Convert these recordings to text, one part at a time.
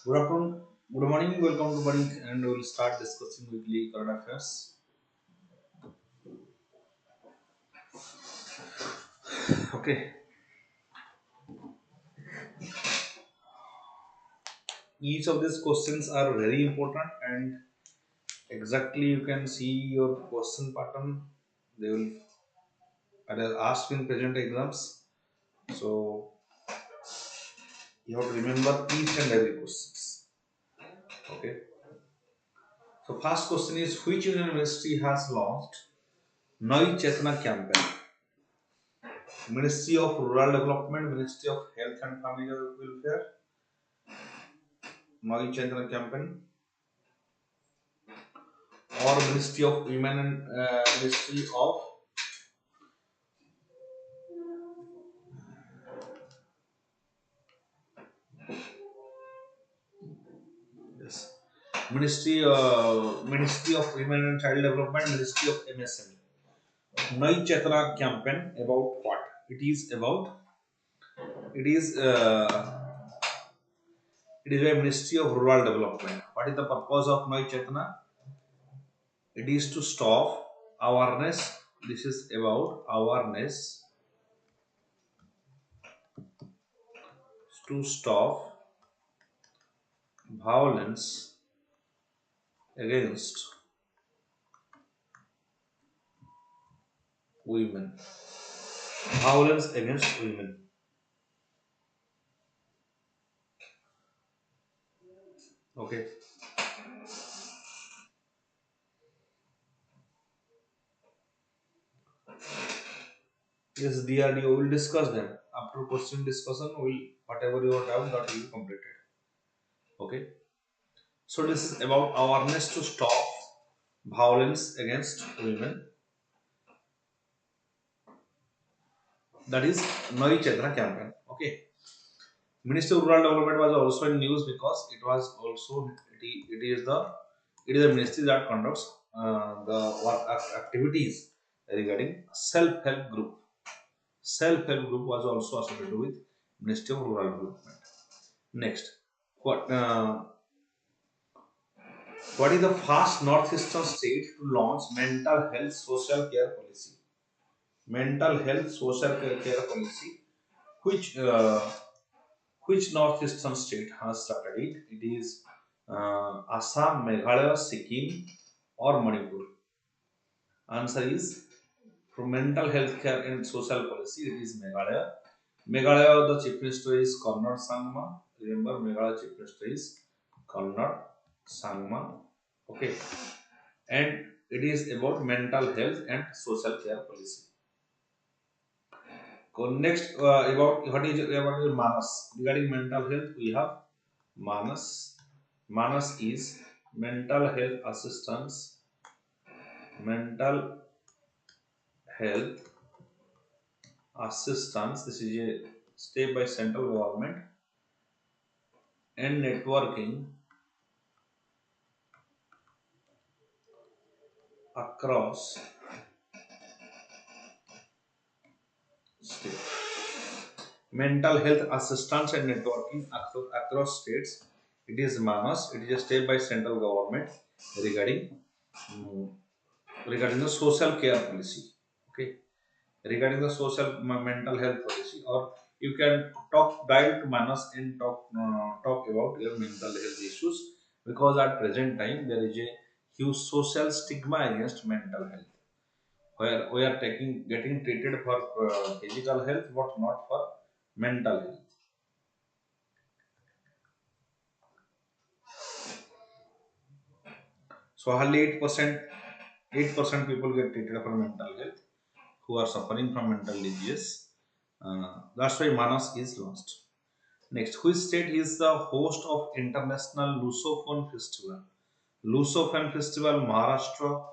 Good afternoon, good morning, welcome to Vanik, and we will start discussing weekly current affairs. Okay, each of these questions are very important, and exactly you can see your question pattern. They will are asked in present exams, so you have to remember each and every questions. Okay, so first question is which union ministry has launched Nai Chetna campaign? Ministry of Rural Development, Ministry of Health and Family Welfare, Nai Chetna campaign, or Ministry of Women and Ministry of yes Ministry of Women and Child Development, Ministry of MSME. Nai Chetna campaign about what? It is it is a Ministry of Rural Development. What is the purpose of Nai Chetna? It is to stop awareness. This is about awareness to stop violence against women. Violence against women. Okay. Yes, DRDO will discuss them. After question discussion, will whatever you have that will be completed. Okay. So this is about awareness to stop violence against women. That is Nai Chetna campaign. Okay. Ministry of Rural Development was also in news because it was also it is a ministry that conducts the work activities regarding self-help group. Self-help group was also associated with Ministry of Rural Development. Next, what what is the first northeastern state to launch mental health social care policy? Mental health social care policy. Which which northeastern state has started it? It is Assam, Meghalaya, Sikkim, or Manipur. Answer is for mental health care and social policy. It is Meghalaya. Meghalaya, the chief minister is Conrad Sangma. Remember, Meghalaya chief minister is Conrad Sangma. Okay, and it is about mental health and social care policy. Next, about what is about Manas regarding mental health, we have Manas. Manas is mental health assistance, mental health assistance. This is a step by central government and networking across states. Mental health assistance and networking across states. It is Manas. It is a step by central government regarding mm, regarding the social care policy. Okay, regarding the mental health policy, or you can talk direct Manas and talk about your mental health issues, because at present time there is a huge social stigma against mental health, where we are getting treated for physical health but not for mental health. So hardly 8% people get treated for mental health who are suffering from mental disease. That's why Manas is launched. Next, which state is the host of International Lusophone Festival? Lusophone Festival, Maharashtra,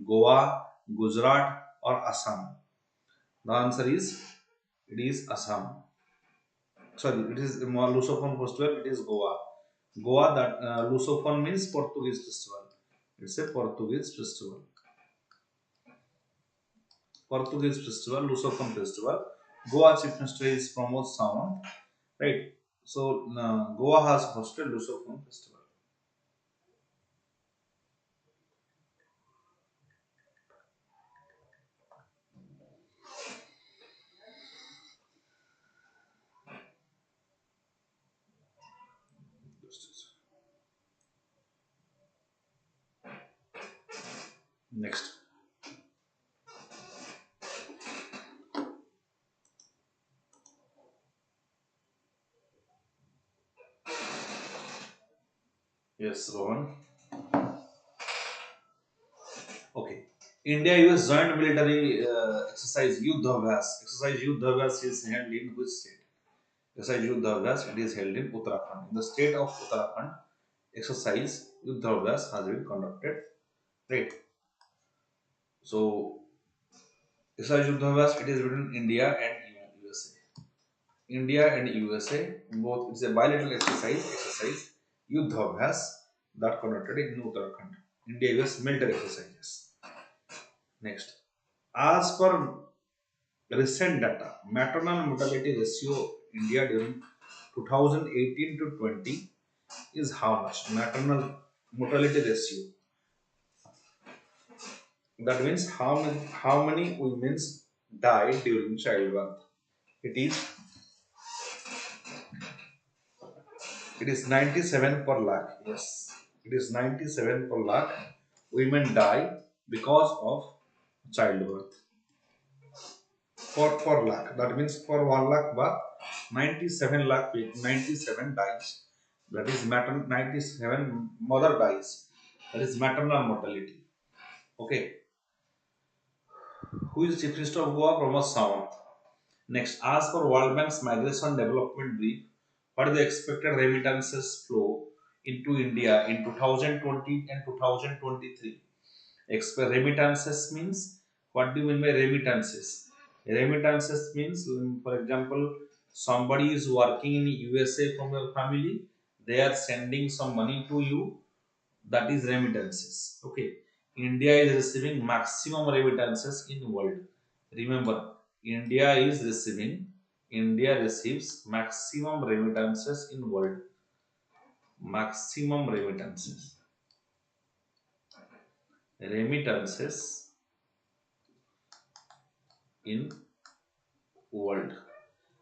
Goa, Gujarat, or Assam? The answer is it is Assam. Sorry, it is Lusophone Festival. It is Goa. Goa. That Lusophone means Portuguese festival. It's a Portuguese festival. Portuguese festival, Lusophone festival. Goa chief minister is Pramod Sawant. Right. So Goa has hosted Lusofon festival. Next. Yes, Rohan. Okay. India-US joint military exercise Yuddha Abhyas. Exercise Yuddha Abhyas is held in which state? Exercise Yuddha Abhyas, it is held in Uttarakhand. In the state of Uttarakhand, exercise Yuddha Abhyas has been conducted. Right. So, exercise Yuddha Abhyas, it is between India and USA. India and USA, both it's a bilateral exercise Yuddha Abhyas that conducted in Uttarakhand. India-US military exercises. Next. As per recent data, maternal mortality ratio India during 2018 to 20 is how much? Maternal mortality ratio. That means how many women died during childbirth. It is it is 97 per lakh. Yes, it is 97 per lakh. Women die because of childbirth. For lakh. That means for 1 lakh birth, 97 lakh 97 dies. That is 97 mother dies. That is maternal mortality. Okay. Who is Chief Minister of Goa? Pramod Sawant. Next, as per World Bank's Migration Development Brief, what is the expected remittances flow into India in 2020 and 2023? Remittances means, what do you mean by remittances? Remittances means, for example, somebody is working in USA from your family, they are sending some money to you, that is remittances. Okay. India is receiving maximum remittances in the world. Remember, India receives maximum remittances in world. Maximum remittances in world.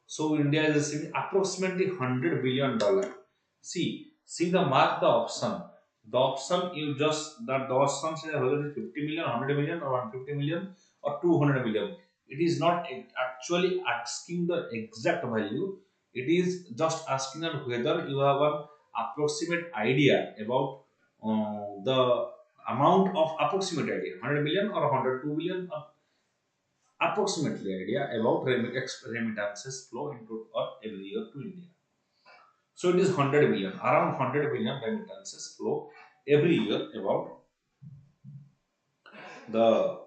So India is receiving approximately $100 billion. See the mark the option. The option you just that the option says whether it is 50 million, 100 million, or 150 million, or 200 million. It is not actually asking the exact value. It is just asking that whether you have an approximate idea about the amount of approximate idea, 100 million or 102 billion, approximately idea about remittances flow into or every year to India. So it is 100 billion, around 100 billion remittances flow every year about the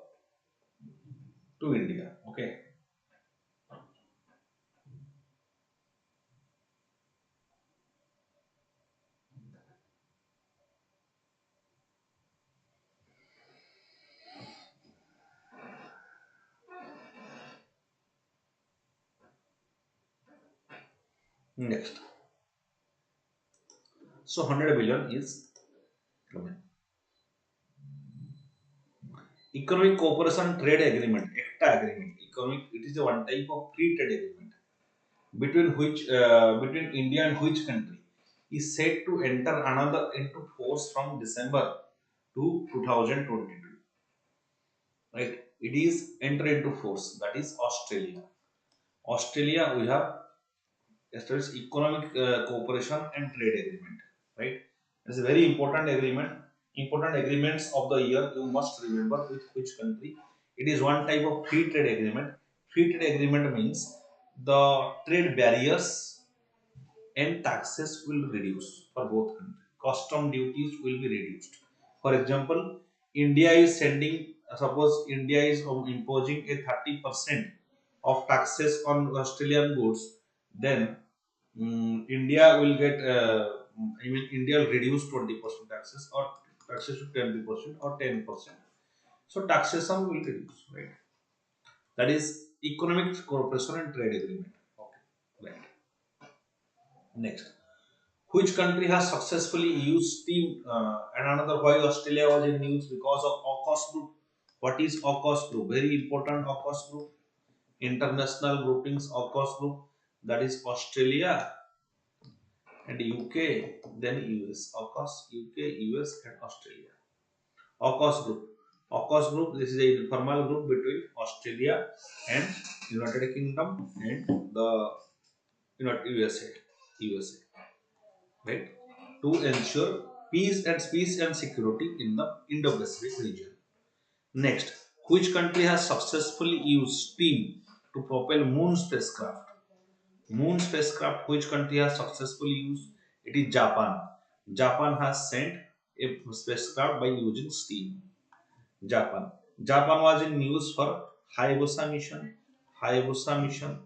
to India. Okay. Next. So 100 billion is Economic Cooperation Trade Agreement, ECTA agreement. It is a one type of free trade agreement between India and which country is set to enter another into force from December to 2022. Right? It is enter into force. That is Australia. Australia, we have established economic cooperation and trade agreement. Right? It's a very important agreement. Important agreements of the year you must remember with which country. It is one type of free trade agreement. Free trade agreement means the trade barriers and taxes will reduce for both countries. Custom duties will be reduced. For example, India is sending, suppose India is imposing a 30% of taxes on Australian goods, then India will get, India will reduce 20% taxes or taxes to 20% or 10%. So taxation will reduce, right? That is economic cooperation and trade agreement. Okay, right. Next, which country has successfully used steam? And another, why Australia was in news because of AUKUS group. What is AUKUS group? Very important AUKUS group. International groupings AUKUS group. That is Australia and UK, then US. AUKUS, UK, US, and Australia. AUKUS group. AUKUS group. This is a informal group between Australia and United Kingdom and the USA. USA. Right? To ensure peace and security in the Indo-Pacific region. Next, which country has successfully used steam to propel moon spacecraft? Moon spacecraft, which country has successfully used? It is Japan. Japan has sent a spacecraft by using steam. Japan. Japan was in news for Hayabusa mission. Hayabusa mission.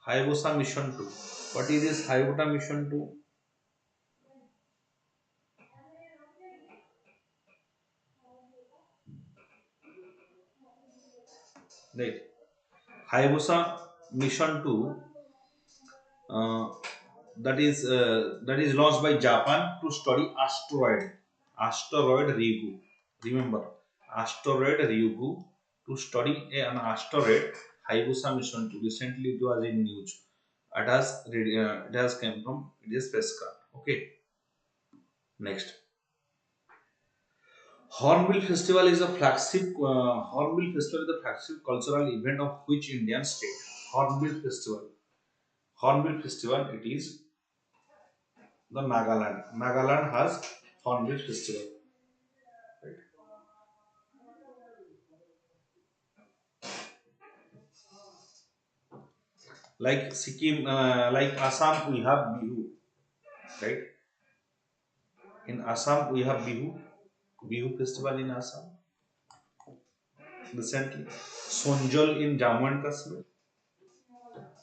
Hayabusa mission 2. What is this Hayabusa mission 2? Right. Hayabusa mission 2, uh, that is launched by Japan to study asteroid Ryugu. Remember, asteroid Ryugu, to study an asteroid. Hayabusa mission 2. Recently it was in news. It has come from, it is spacecraft. Okay. Next, Hornbill Festival is a flagship. Hornbill Festival is the flagship cultural event of which Indian state? Hornbill Festival. Hornbill Festival. It is the Nagaland. Nagaland has Hornbill Festival. Right? Like Sikkim, like Assam, we have Bihu. Right? In Assam, we have Bihu. Bihu Festival in Assam. Recently, Sonjol in Jammu and Kashmir.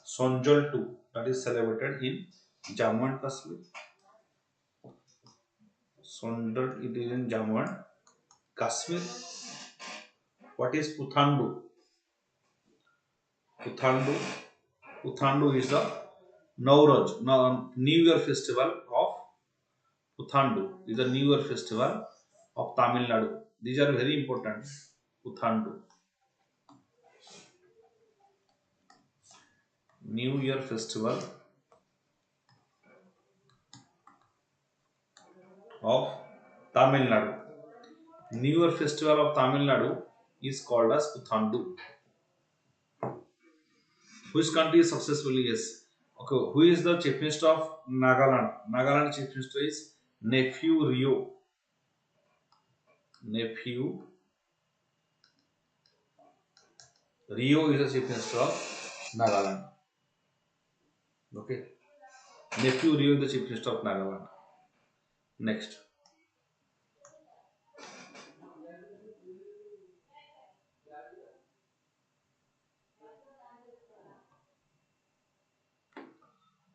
Sonjol too. That is celebrated in Jammu and Kashmir. Sonjol, it is in Jammu and Kashmir. What is Puthandu? Puthandu. Puthandu is the Nowruz, New Year festival of Puthandu. Is the New Year festival of Tamil Nadu. These are very important. Puthandu, New Year festival of Tamil Nadu. New Year festival of Tamil Nadu is called as Puthandu. Which country is successfully? Yes. Okay. Who is the chief minister of Nagaland? Nagaland chief minister is Nephew Rio. Nephew Rio is the chief minister of Nagaland. Okay. Nephew Rio is the chief minister of Nagaland. Next.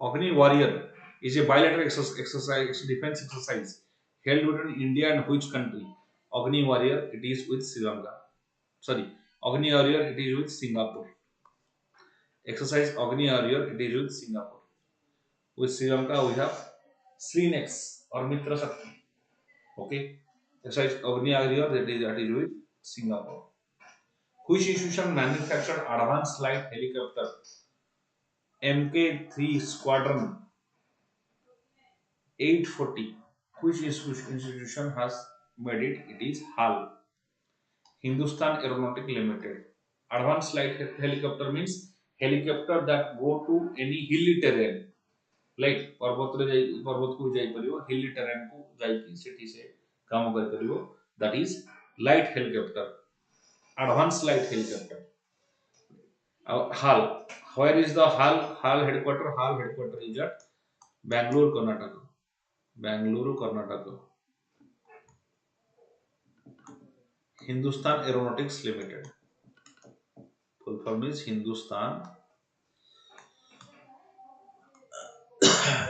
Agni Warrior is a bilateral exercise, defense exercise held between India and which country? Agni Warrior, it is with Sri Lanka. Sorry, Agni Warrior, it is with Singapore. Exercise Agni Warrior, it is with Singapore. With Sri Lanka, we have Srinex or Mitra Shakti. Okay. Exercise Agni Warrior, that is with Singapore. Which institution manufactured advanced light helicopter Mk3 Squadron 840? Which institution has made it? It is HAL, Hindustan Aeronautic Limited. Advanced light helicopter means helicopter that go to any hilly terrain. Like पर्वत को जाई परियो, hilly terrain को जाई की city से काम कर परियो. That is light helicopter. Advanced light helicopter. HAL. Where is the HAL? HAL headquarter? HAL headquarter is at Bangalore, Karnataka. Bangalore, Karnataka. Hindustan Aeronautics Limited. Full form is Hindustan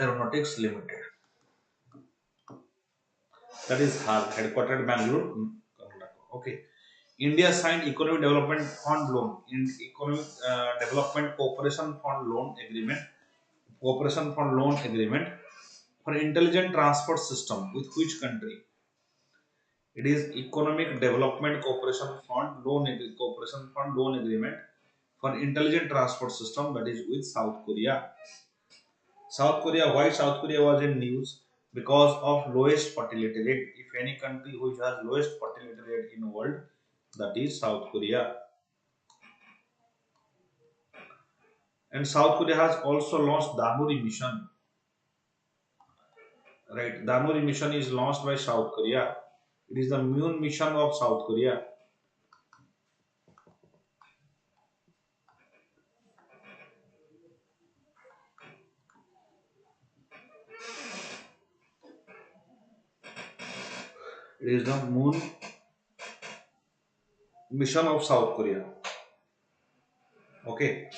Aeronautics Limited. That is HAL, headquartered Bangalore, Karnataka. Okay. India signed Economic Development Fund loan in Economic Development Cooperation Fund loan agreement for intelligent transport system with which country? It is Economic Development Cooperation Fund loan agreement for intelligent transport system, that is with South Korea. South Korea, why South Korea was in news? Because of lowest fertility rate. If any country which has lowest fertility rate in the world, that is South Korea. And South Korea has also launched Damuri mission. Right, Damuri mission is launched by South Korea. It is the moon mission of South Korea. It is the moon mission of South Korea. Okay.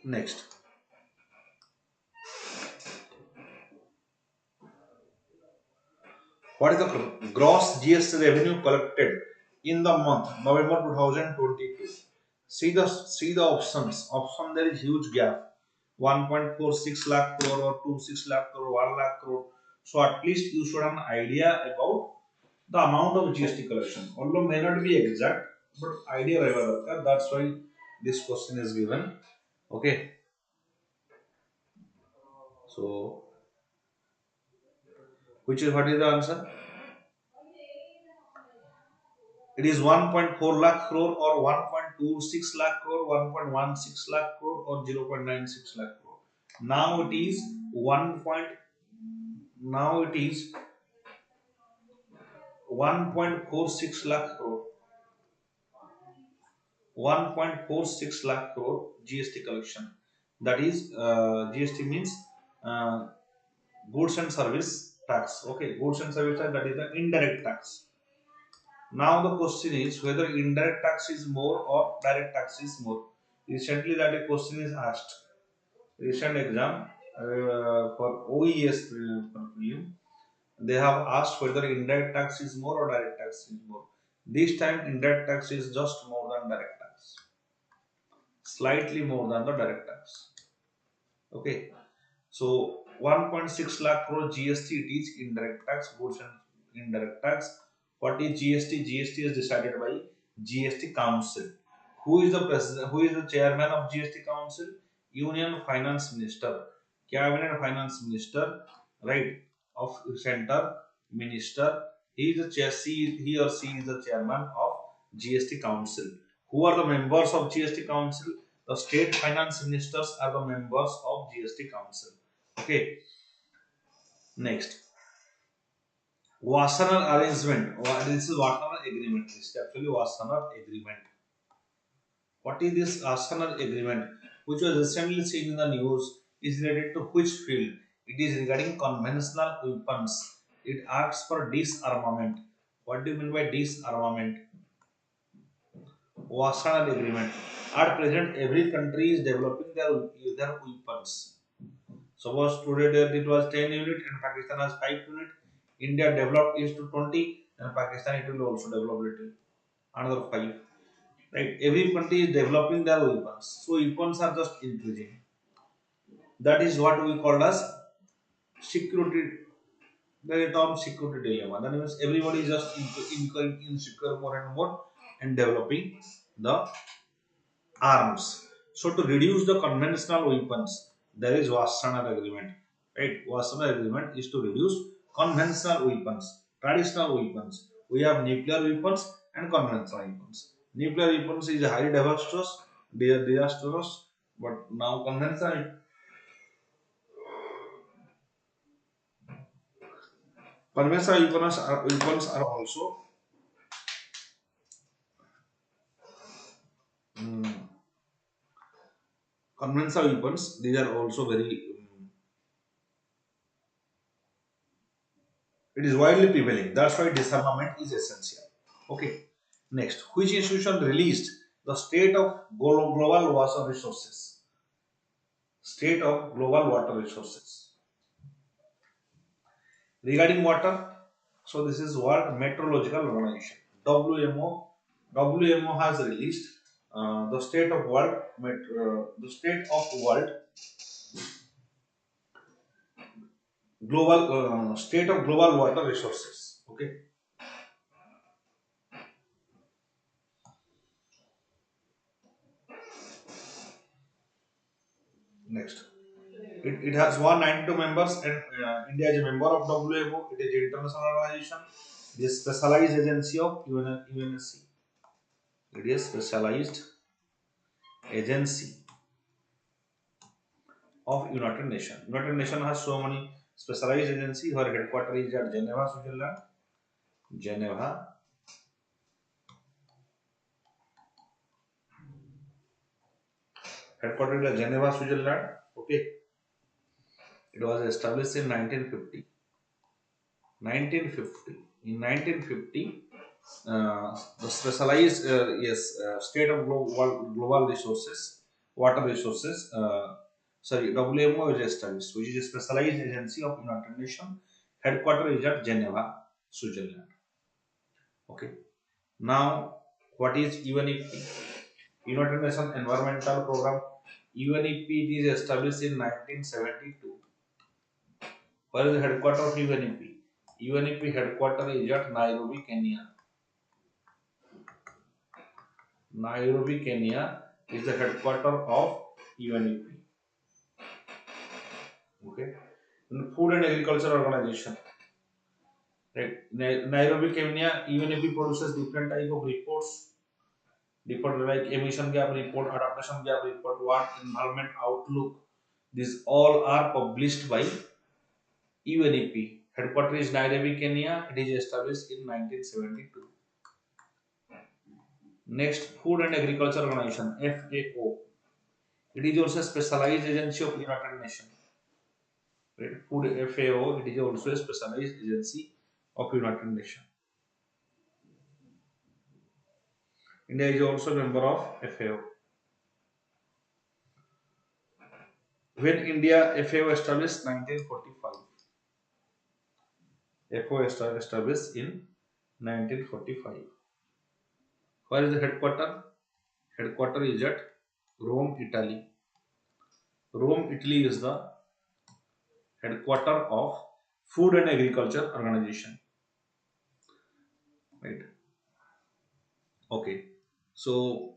Next, what is the gross GST revenue collected in the month November 2022? See the options. Option, there is huge gap. 1.46 lakh crore or 26 lakh crore, 1 lakh crore. So at least you should have an idea about the amount of GST collection. Although may not be exact, but idea रहेगा. That's why this question is given. Okay. So what is the answer? It is 1.4 lakh crore or 1.26 lakh crore, 1.16 lakh crore or 0.96 lakh crore. Now it is 1. Now it is 1.46 lakh crore. 1.46 lakh crore GST collection. That is GST means uh, goods and service tax. Okay, goods and service tax, that is the indirect tax. Now the question is whether indirect tax is more or direct tax is more. Recently that a question is asked. Recent exam for OES prelim, they have asked whether indirect tax is more or direct tax is more. This time indirect tax is just more than direct tax, slightly more than the direct tax. Okay, so 1.6 lakh crore GST, it is indirect tax, goods and indirect tax. What is GST? GST is decided by GST Council. Who is the president? Who is the chairman of GST Council? Union Finance Minister, Cabinet Finance Minister, right, of Center Minister. He is the chair. He or she is the chairman of GST Council. Who are the members of GST Council? The state finance ministers are the members of GST Council. Okay. Next, Wassenaar arrangement. This is Wassenaar agreement. This is actually Wassenaar agreement. What is this Wassenaar agreement, which was recently seen in the news? Is related to which field? It is regarding conventional weapons. It asks for disarmament. What do you mean by disarmament? Wassenaar agreement. At present, every country is developing their weapons. Suppose today it was 10 unit and Pakistan has 5 unit. India developed is to 20 and Pakistan it will also develop little another 5. Right? Every country is developing their weapons. So weapons are just increasing. That is what we call as security. The term security dilemma. That means everybody is just incurring insecure more and more and developing the arms. So to reduce the conventional weapons, there is Wassenaar agreement. Right? Wassenaar agreement is to reduce conventional weapons, traditional weapons. We have nuclear weapons and conventional weapons. Nuclear weapons is highly disastrous, but now conventional weapons are also mm, conventional weapons. These are also very it is widely prevailing. That's why disarmament is essential. Okay. Next, which institution released the State of Global Water Resources? state of global water resources. Regarding water, so this is World Meteorological Organization, WMO. WMO has released the state of world global state of global water resources. Okay. Next, it has 192 members, and India is a member of WMO. It is an international organization. It is specialized agency of UNSC. It is specialized agency of United Nations. United Nations has so many specialized agencies. Her headquarters is at Geneva, Switzerland. Geneva, headquarters at Geneva, Switzerland. Okay, it was established in 1950. 1950. In 1950, the specialized state of global resources, water resources. Sorry, WMO is established, which is a specialized agency of United Nations. Headquarters is at Geneva, Switzerland. Okay. Now, what is UNEP? United Nations Environmental Program. UNEP is established in 1972. Where is the headquarters of UNEP? UNEP headquarters is at Nairobi, Kenya. Nairobi, Kenya is the headquarters of UNEP. Okay. And Food and Agriculture Organization. Right. Nairobi, Kenya, UNEP produces different type of reports. Different like emission gap report, adaptation gap report, what environment outlook. These all are published by UNEP. Headquarters is Nairobi, Kenya. It is established in 1972. Next, Food and Agriculture Organization (FAO). It is also a specialized agency of United Nations. Right? Food FAO. It is also a specialized agency of United Nations. India is also a member of FAO. When India FAO established 1945. FAO established in 1945. Where is the headquarters? Headquarters is at Rome, Italy. Rome, Italy is the headquarters of Food and Agriculture Organization. Right. Okay. So,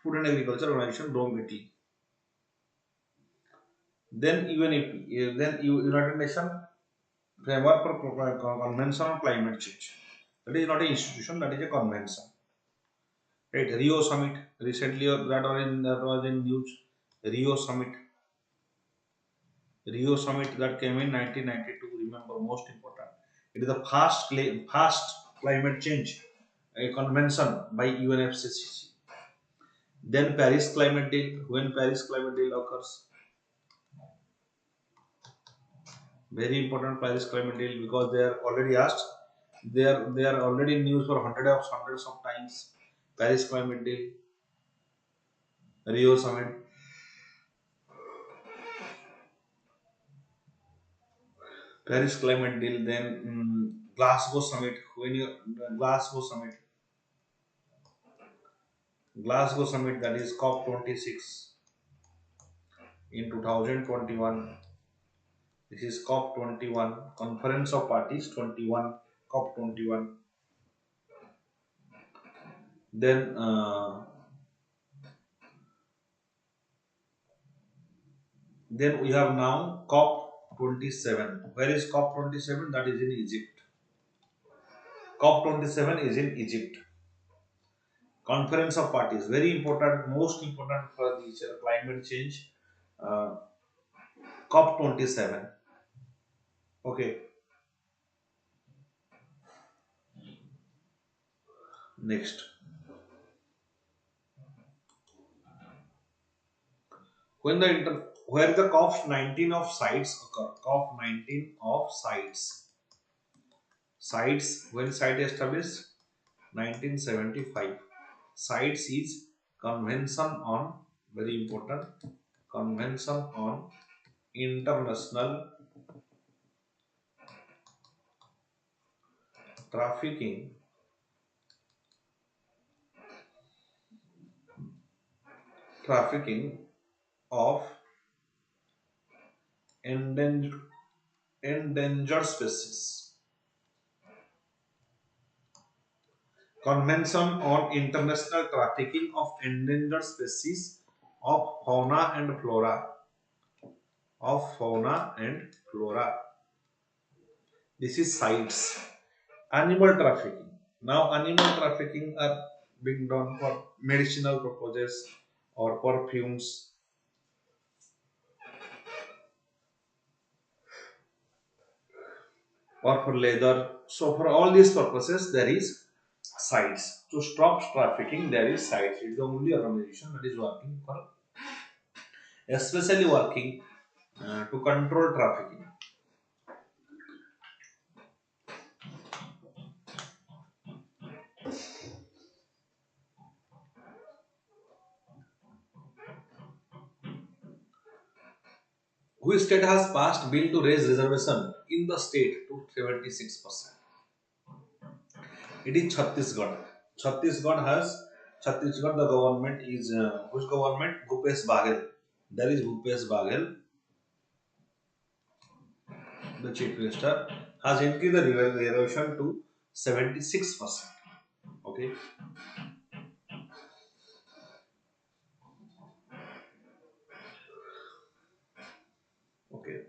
Food and Agriculture Organization, Rome, Italy. Then UNEP, then United Nations Framework for Convention on Climate Change. That is not an institution, that is a convention. Right. Rio Summit, recently that was in news. Rio Summit. Rio Summit that came in 1992. Remember, most important. It is the fast climate change a convention by UNFCCC. Then Paris Climate Deal. When Paris Climate Deal occurs, very important Paris Climate Deal, because they are already asked. They are already in news for hundreds of times. Paris Climate Deal, Rio Summit, Paris Climate Deal, then Glasgow Summit. When you Glasgow Summit, Glasgow Summit, that is COP26 in 2021. This is COP21, Conference of Parties 21, COP21. Then we have now COP27. Where is COP27? That is in Egypt. COP27 is in Egypt. Conference of Parties, very important, most important for the climate change. COP27. Okay. Next, where the COP19 of sites occur. COP19 of sites, when site established 1975. Sites is convention on, very important, Convention on International Trafficking trafficking of endangered, endangered species. Convention on International Trafficking of Endangered Species of Fauna and Flora. Of fauna and flora. This is CITES. Animal trafficking. Now, animal trafficking are being done for medicinal purposes or perfumes or for leather. So, for all these purposes, there is CITES. To stop trafficking, there is CITES. It is the only organization that is working for, especially working to control trafficking. Which state has passed bill to raise reservation in the state to 76%? It is Chhattisgarh. Chhattisgarh has Chhattisgarh. The government is which government? Bhupesh Baghel. There is Bhupesh Baghel, the chief minister, has increased the reservation to 76%. Okay. Okay.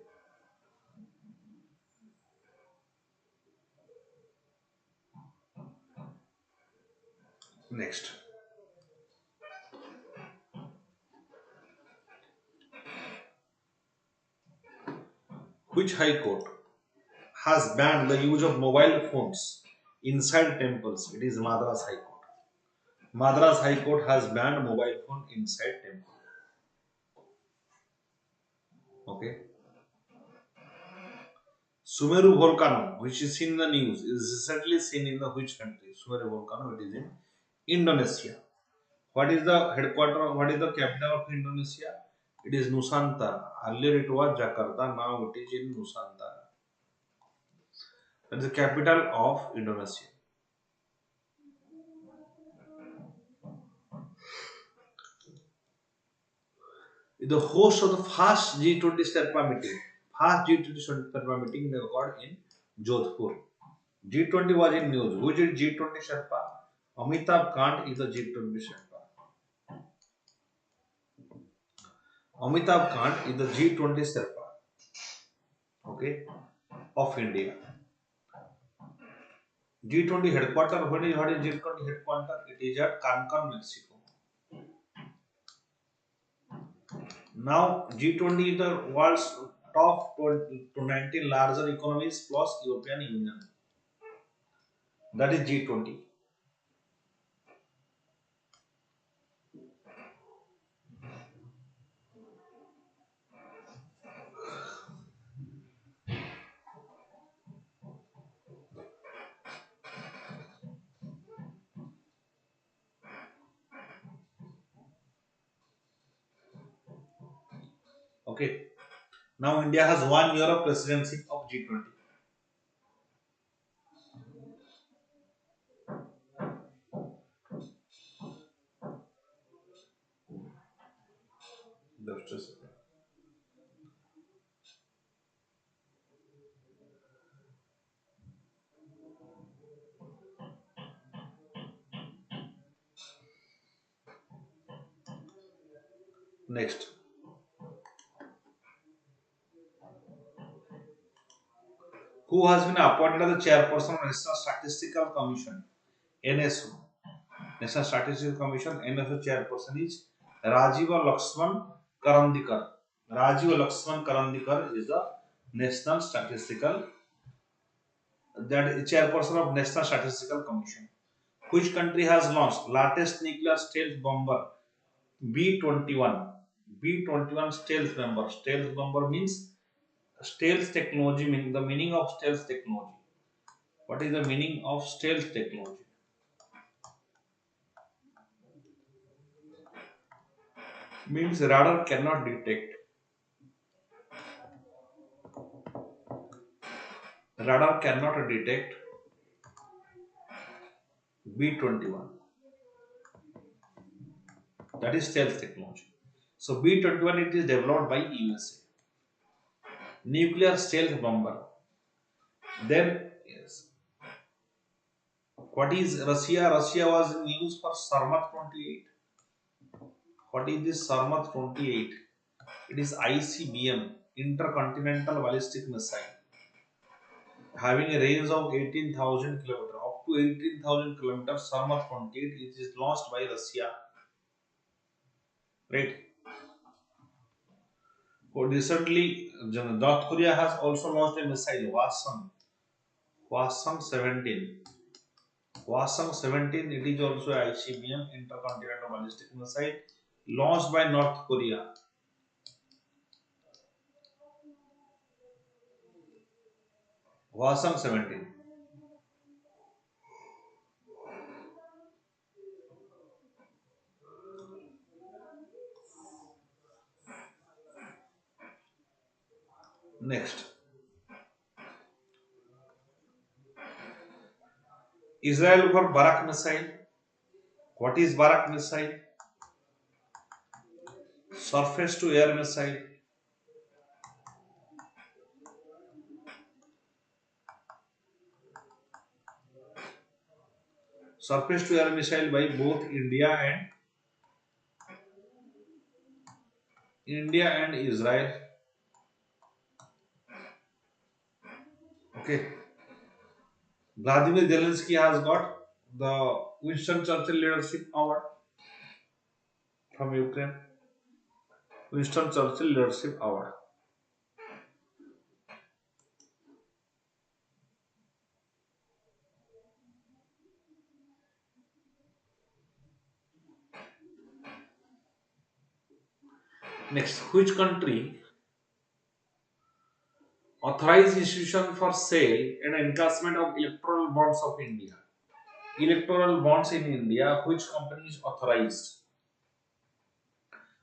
Next, which high court has banned the use of mobile phones inside temples? It is Madras High Court. Madras High Court has banned mobile phone inside temple. Okay. Sumeru volcano, which is seen in the news, is recently seen in the which country? Sumeru volcano, it is in Indonesia. What is the headquarter? What is the capital of Indonesia? It is Nusantara. Earlier it was Jakarta. Now it is in Nusantara. That is the capital of Indonesia. The host of the first G20 Sherpa meeting. First G20 Sherpa meeting occurred in Jodhpur. G20 was in news. Which is G20 Sherpa? Amitabh Kant is the G20 Sherpa. Amitabh Kant is the G20 Sherpa. Okay, of India. G20 headquarter. What is G20 headquarter? It is at Cancun, Mexico. Now G20 is the world's top 19 larger economies plus European Union. That is G20. Okay. Now India has 1 year of presidency of G20. Just a second. Next, who has been appointed as the chairperson of National Statistical Commission (NSO)? National Statistical Commission (NSO) chairperson is Rajiva Lakshman Karandikar. Rajiva Lakshman Karandikar is the National Statistical, that is chairperson of National Statistical Commission. Which country has launched latest nuclear stealth bomber B-21? B-21 stealth bomber. Stealth bomber means stealth technology. Meaning the meaning of stealth technology. What is the meaning of stealth technology? means radar cannot detect. Radar cannot detect B-21. That is stealth technology. So B-21 it is developed by USA. Nuclear stealth bomber. Then yes. What is Russia? Russia was in use for Sarmat 28. What is this Sarmat 28? It is ICBM, Intercontinental Ballistic Missile, having a range of 18,000 kilometers. Up to 18,000 kilometers, Sarmat 28 it is launched by Russia. Right. Recently, North Korea has also launched a missile, Hwasong 17. Hwasong 17, it is also a ICBM, Intercontinental Ballistic Missile, launched by North Korea. Hwasong 17. Next, Israel for Barak missile. What is Barak missile? Surface to air missile. Surface to air missile by both India and Israel. Okay. Vladimir Zelensky has got the Winston Churchill Leadership Award from Ukraine. Winston Churchill Leadership Award. Next, which country authorized institution for sale and encashment of electoral bonds of India? Electoral bonds in India, which company is authorized?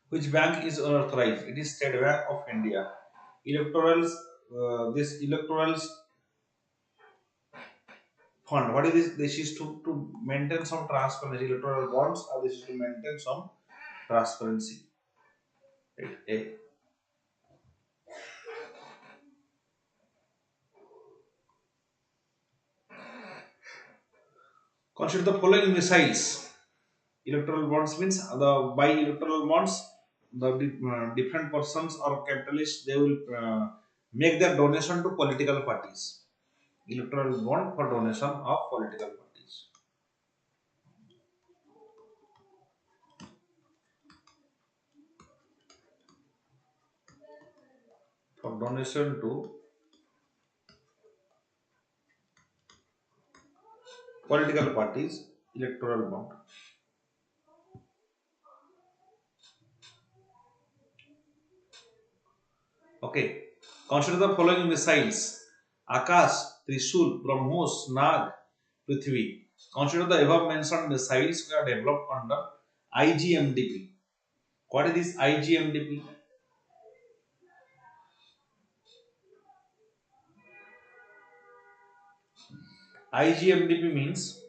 Which bank is authorized? It is State Bank of India. Electorals, this electoral fund. What is this? This is to maintain some transparency. Electoral bonds are this is to maintain some transparency. Right? A. Consider the following missiles. Electoral bonds means by electoral bonds, the different persons or capitalists they will make their donation to political parties. Electoral bond for donation of political parties. For donation to political parties, electoral bond. Okay. Consider the following missiles: Akash, Trishul, Brahmos, Nag, Prithvi. Consider the above mentioned missiles were developed under IGMDP. What is this IGMDP? IGMDP means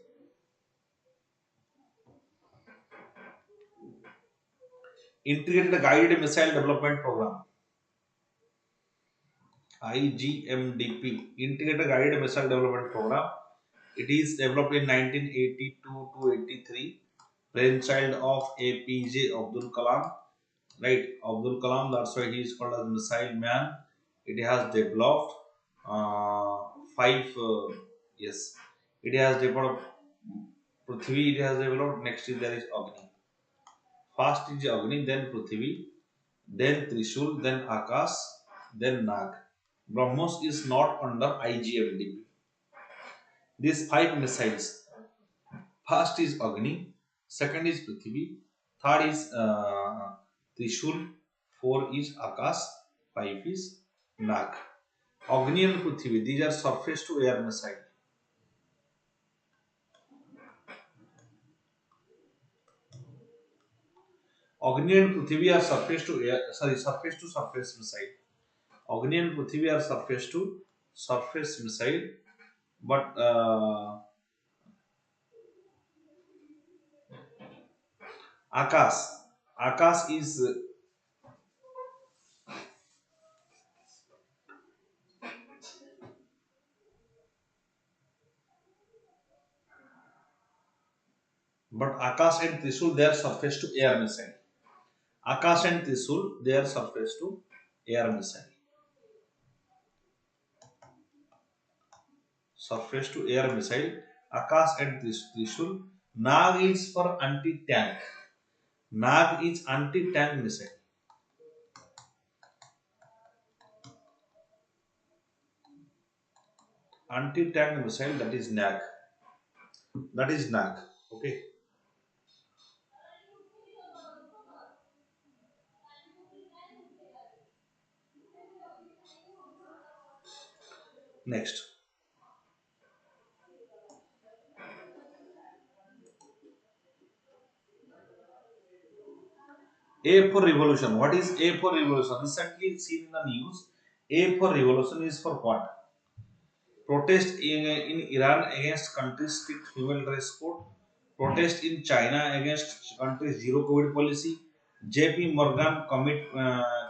Integrated Guided Missile Development Program. IGMDP, Integrated Guided Missile Development Program. It is developed in 1982 to 83. Brainchild of APJ Abdul Kalam. Right, Abdul Kalam. That's why he is called as Missile Man. It has developed uh, five. Yes, it has developed Prithvi. It has developed. Next is there is Agni. First is Agni, then Prithvi, then Trishul, then Akash, then Nag. BrahMos is not under IGMDP. These five missiles. First is Agni, second is Prithvi, third is Trishul, four is Akash, five is Nag. Agni and Prithvi, these are surface to air missile. Agni and Prithvi are surface to air, sorry, surface to surface missile. Agni and Prithvi are surface to surface missile, but Akash, Akash is but Akash and Trishul they are surface to air missile. Akash and Trishul they are surface to air missile. Surface to air missile. Akash and Trishul. Nag is for anti-tank. Nag is anti-tank missile. Anti-tank missile, that is Nag. That is Nag. Okay. Next. A for revolution. What is A for revolution? Recently seen in the news. A for revolution is for what? Protest in Iran against country's strict human rights code. Protest in China against country's zero COVID policy. JP Morgan commit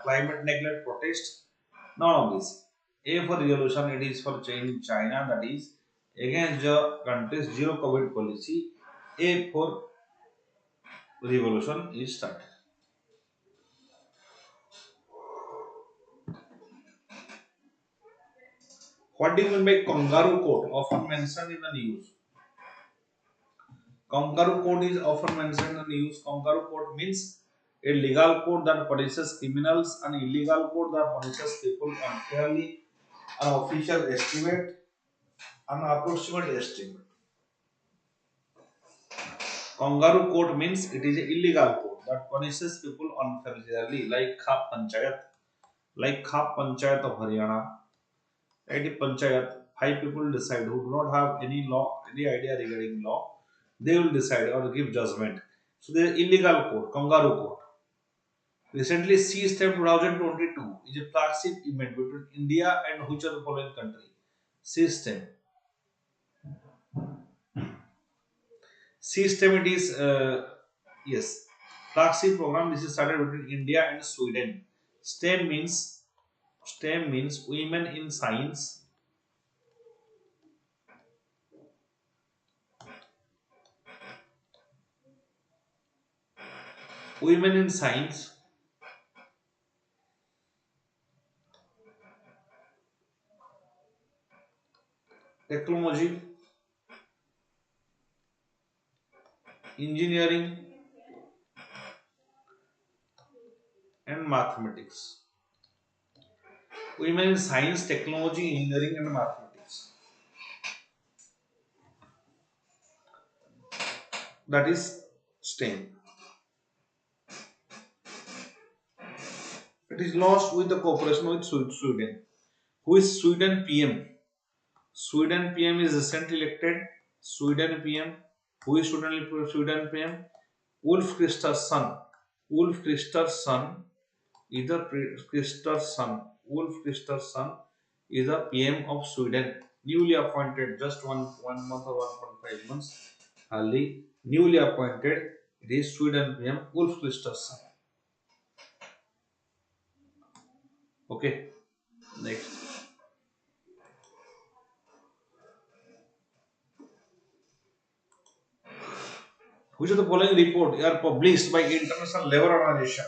climate neglect protest. None of this. A for revolution, it is for change in China, that is against the country's zero COVID policy. A for revolution is started. What do you mean by kangaroo court? Often mentioned in the news. Kangaroo court is often mentioned in the news. Kangaroo court means a legal court that punishes criminals, and illegal court that punishes people unfairly. An official estimate, an approximate estimate. Kangaroo court means it is a illegal court that punishes people unfairly, like Khap Panchayat, of Haryana. At a panchayat, five people decide who do not have any law, any idea regarding law. They will decide or give judgment. So there is illegal court, kangaroo court. Recently, C-STEM 2022 is a flagship event between India and which of the following country? C-STEM. C-STEM it is yes flagship program. This is started between India and Sweden. STEM means STEM means women in science. Women in science, technology, engineering, and mathematics. Women in science, technology, engineering, and mathematics. That is STEM. It is launched with the cooperation with Sweden. Who is Sweden PM? Sweden PM is recently elected. Sweden PM. Who is Sweden PM? Ulf Kristersson. Ulf Kristersson is the Kristersson. Ulf Kristersson is the PM of Sweden. Newly appointed, just one month or 1.5 months. Early, newly appointed. It is Sweden PM Ulf Kristersson. Okay. Next. Which of the following report are published by International Labour Organization?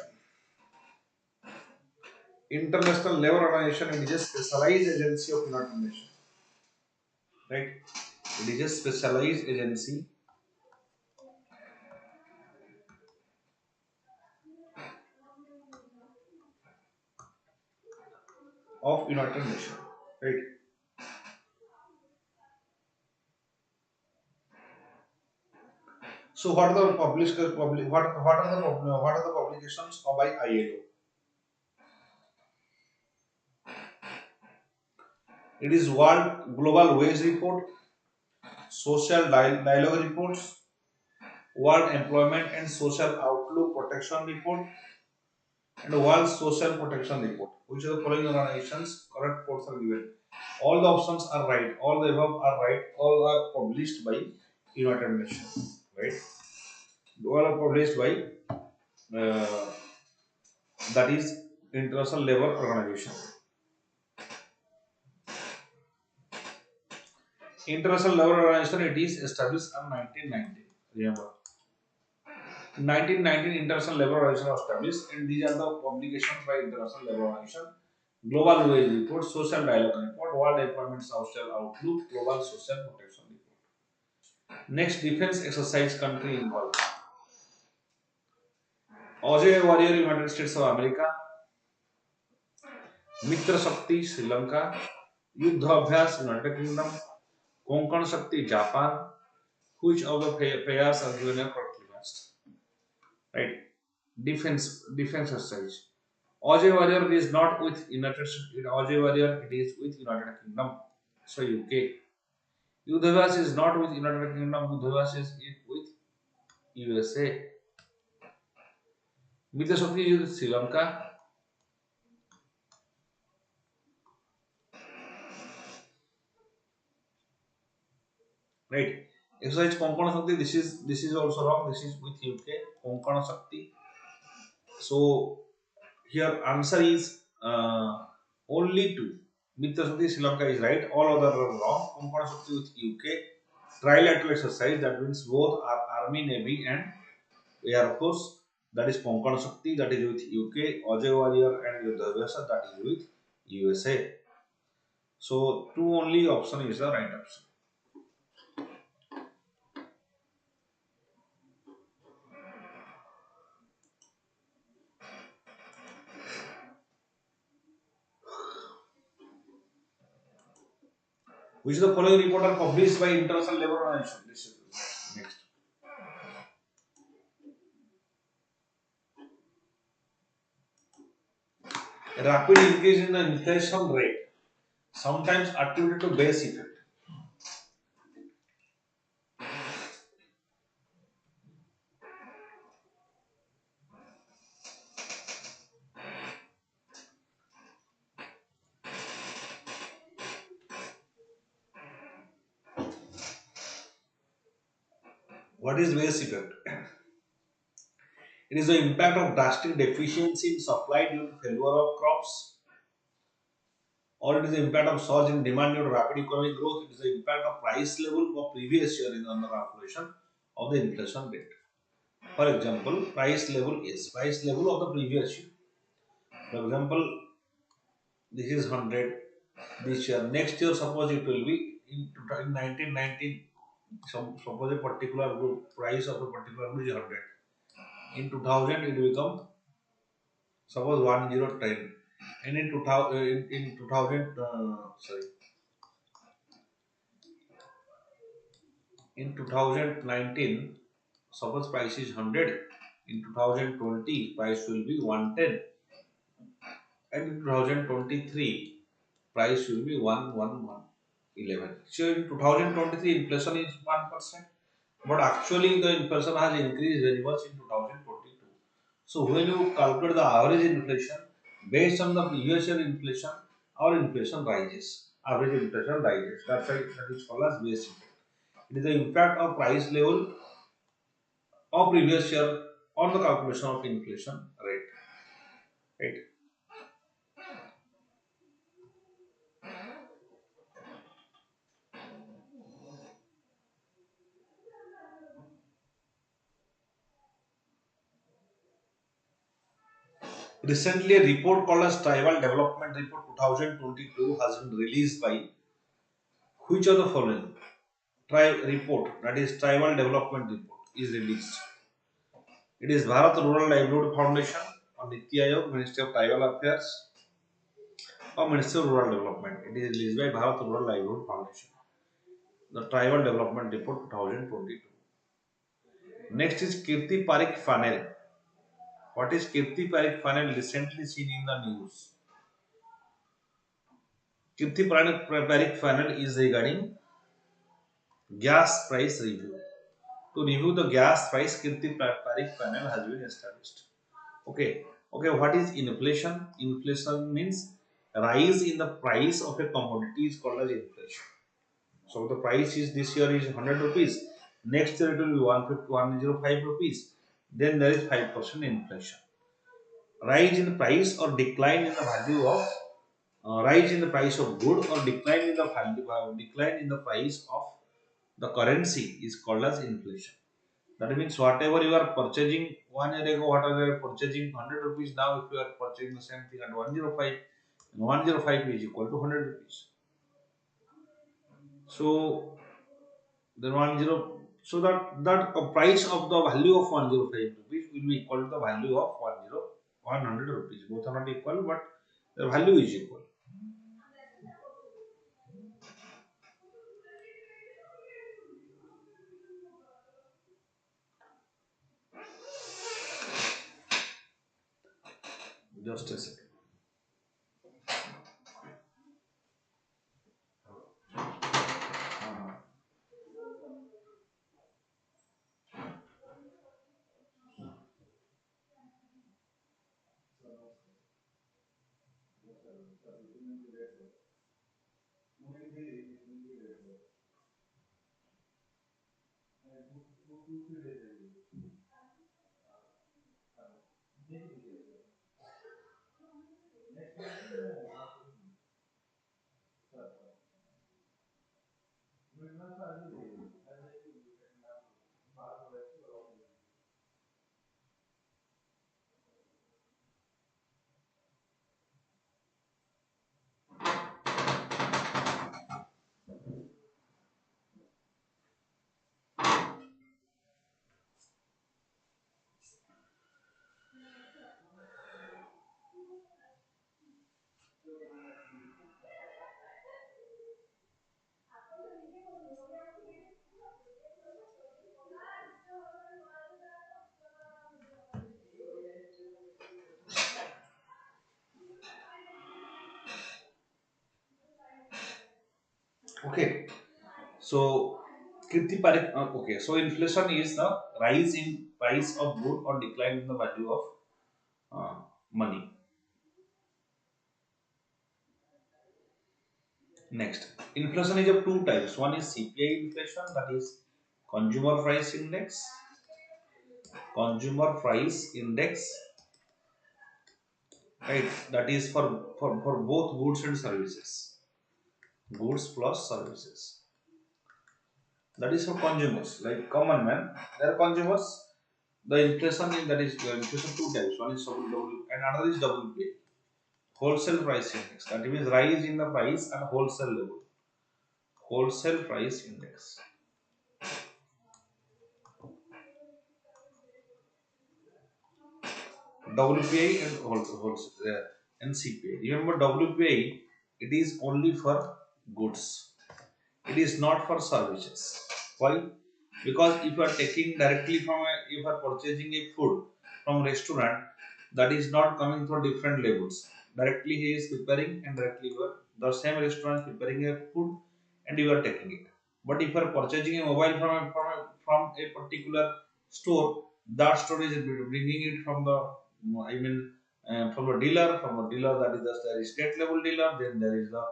International Labour Organization, it is a specialized agency of United Nations. Right? It is a specialized agency of United Nations. Right? So what are the what are the publications by ILO? It is World Global Wage Report, Social Dialogue Reports, World Employment and Social Outlook Protection Report, and World Social Protection Report. Which of the following organizations correct quotes are given? All the options are right. All the above are right. All are published by United Nations. Right? All are published by uh, that is International Labour Organization. International Labour Organization, it is established in 1919. Remember, in 1919 International Labour Organization was established, and these are the publications by International Labour Organization: Global Wage Report, Social Dialogue Report, World Employment Social Outlook, Global Social Protection Report. Next, defense exercise country involved: Ajay Warrior, United States of America; Mitra Shakti, Sri Lanka; Yuddha Abhyas, United Kingdom; Konkan Shakti, Japan. Which of the pairs are given a first? Right? Defense exercise. Ajay Warrior is not with United States. Ajay Warrior, it is with United Kingdom. So UK. Yudhavas is not with United Kingdom. Yudhavas is with USA. Mithashakti is with Sri Lanka. Right. Exercise Konkana Shakti. This is also wrong. This is with UK. Konkana Shakti. So here answer is only two. Mithashakti Sri Lanka is right. All other are wrong. Konkana Shakti with UK. Trilateral exercise, that means both are Army, Navy and Air Force. That is Konkan Shakti, that is with UK. Ajay Warrior and Yudhavasa, that is with USA. So two only option is the right option. Which of the following report are published by International Labour Organization? This is next. A rapid increase in the inflation rate, sometimes attributed to base effect. What is base effect? It is the impact of drastic deficiency in supply due to failure of crops, or it is the impact of surge in demand due to rapid economic growth. It is the impact of price level of previous year in the calculation of the inflation rate. For example, price level is price level of the previous year. For example, this is 100 this year. Next year, suppose it will be in 1919. Suppose a particular group price of a particular group is 100. In 2000, it become suppose 1010, and in 2000 in 2000 sorry in 2019, suppose price is 100. In 2020, price will be 110, and in 2023, price will be 111. So in 2023, inflation is 1%, but actually the inflation has increased very much in 2022. So when you calculate the average inflation based on the previous year inflation, our inflation rises. Average inflation rises. That's why that is called as base effect. It is the impact of price level of previous year on the calculation of inflation rate. Right. Recently, a report called as Tribal Development Report 2022 has been released by which of the following? Report, that is Tribal Development Report, is released. It is Bharat Rural Livelihood Foundation or Niti Aayog, Ministry of Tribal Affairs or Ministry of Rural Development. It is released by Bharat Rural Livelihood Foundation. The Tribal Development Report 2022. Next is Kirti Parikh funnel. What is Kirti Parikh funnel recently seen in the news? Kirti Parikh funnel is regarding gas price review. To review the gas price, Kirti Parikh panel has been established. Okay. Okay. What is inflation? Inflation means rise in the price of a commodity is called as inflation. So the price is this year is 100 rupees. Next year it will be 105 rupees. Then there is 5% inflation. Rise in the price or decline in the value of rise in the price of good or decline in the value decline in the price of the currency is called as inflation. That means whatever you are purchasing 1 year ago, whatever you are purchasing 100 rupees, now if you are purchasing the same thing at 105, 105 is equal to 100 rupees. So then 10, so that price of the value of 105 rupees will be equal to the value of 100 rupees. Both are not equal, but the value is equal. Just a second. Okay. So Kirti Parikh, okay. So inflation is the rise in price of good or decline in the value of money. Next, inflation is of two types. One is CPI inflation, that is consumer price index. Consumer price index, right? That is for both goods and services. Goods plus services. That is for consumers, like common man. They are consumers. The inflation is that is inflation two types. One is W and another is WPI. Wholesale price index. That means rise in the price at wholesale level. Wholesale price index. WPI and wholesale and CPI. Remember WPI, it is only for goods. It is not for services. Why? Because if you are taking directly from if you are purchasing a food from restaurant, that is not coming from different levels. Directly he is preparing and directly you are the same restaurant preparing a food and you are taking it. But if you are purchasing a mobile from a particular store, that store is bringing it from the I mean from a dealer that is just there is state level dealer, then there is the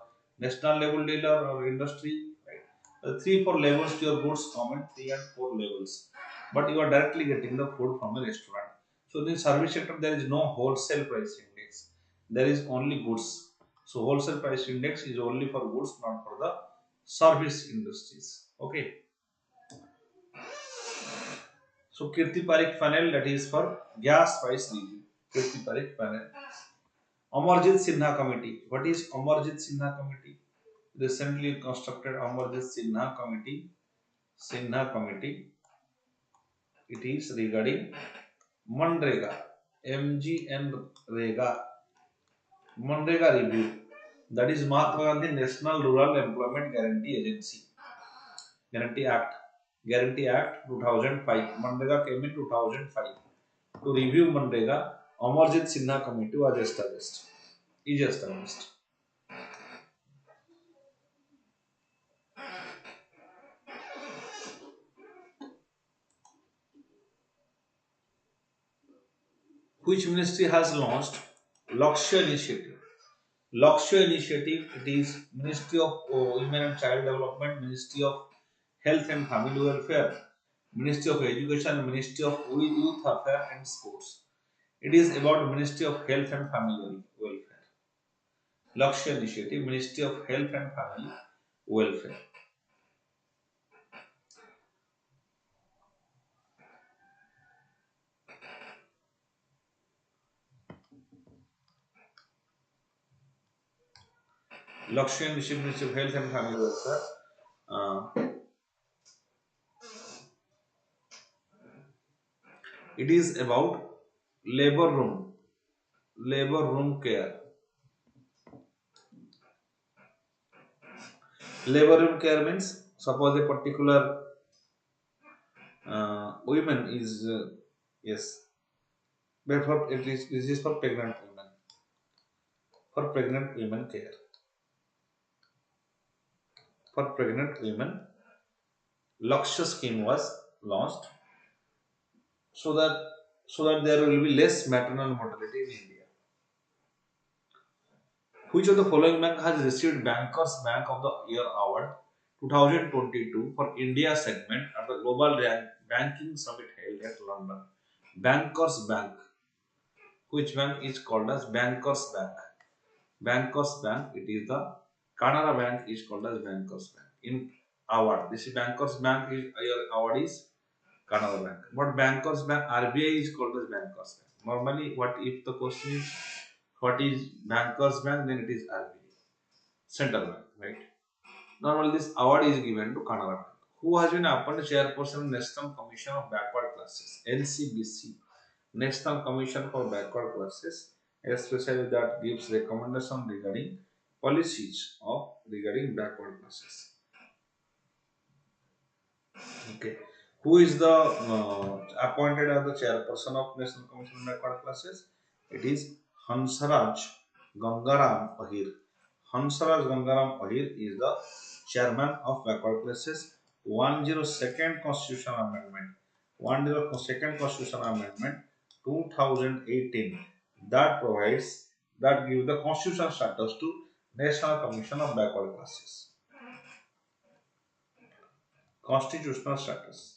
national level dealer or industry, right? Three, four levels to your goods come in, three and four levels. But you are directly getting the food from the restaurant. So in the service sector, there is no wholesale price index. There is only goods. So wholesale price index is only for goods, not for the service industries. Okay. So Kirti Parikh panel, that is for gas price review. Kirti Parikh panel. Amarjit Sinha Committee. What is Amarjit Sinha Committee? Recently constructed Amarjit Sinha Committee. Sinha Committee. It is regarding Manrega, MGN Rega, Manrega review. That is Mahatma Gandhi National Rural Employment Guarantee Agency, Guarantee Act, Guarantee Act 2005. Manrega came in 2005. To review Manrega, Amarjit Sinha Committee was established. Is established. Which ministry has launched Lakshya initiative? Lakshya initiative, it is Ministry of Women and Child Development, Ministry of Health and Family Welfare, Ministry of Education, Ministry of Youth Affairs and Sports. It is about Ministry of Health and Family Welfare. Lakshya initiative, Ministry of Health and Family Welfare. Lakshya initiative, Ministry of Health and Family Welfare. It is about labor room, labor room care. Labor room care means suppose a particular women is yes, but for it is this is for pregnant women, for pregnant women care, for pregnant women. Lakshya scheme was launched so that there will be less maternal mortality in India. Which of the following bank has received Bankers Bank of the Year Award 2022 for India segment at the Global Banking Summit held at London? Bankers Bank. Which bank is called as Bankers Bank? Bankers Bank, it is the Canara Bank is called as Bankers Bank. In award, this is Bankers Bank is award is Canara Bank. But Bankers Bank, RBI is called as Bankers Bank. Normally, what if the question is what is Bankers Bank, then it is RBI, Central Bank, right? Normally, this award is given to Canara Bank. Who has been appointed chairperson of National Commission of Backward Classes, NCBC, National Commission for Backward Classes, especially that gives recommendation regarding policies of regarding backward classes. Okay. Who is the appointed as the chairperson of National Commission on Backward Classes? It is Hansaraj Gangaram Ahir. Hansaraj Gangaram Ahir is the chairman of Backward Classes. 102nd Constitutional Amendment. 102nd Constitutional Amendment 2018 that provides that gives the constitutional status to National Commission of Backward Classes. Constitutional status.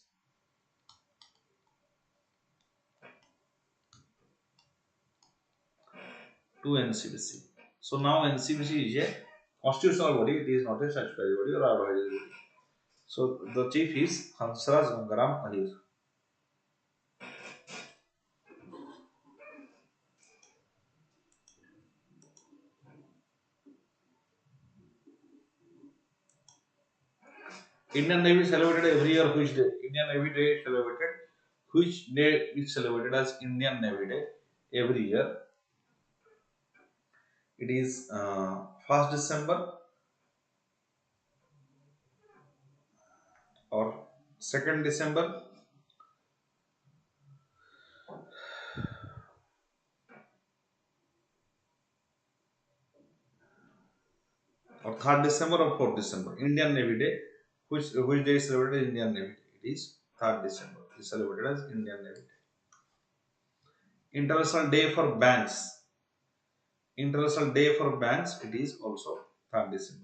To NCBC. So now NCBC is a constitutional body, it is not a statutory body or advisory body. So the chief is Hansraj Gangaram Ahir. Indian Navy is celebrated every year. Which day? Indian Navy Day is celebrated. Which day is celebrated as Indian Navy Day every year? It is 1st December or 2nd December or 3rd December or 4th December. Indian Navy Day. Which day is celebrated Indian Navy Day? It is 3rd December. It is celebrated as Indian Navy Day. International Day for Banks. International Day for Banks. It is also 3rd December.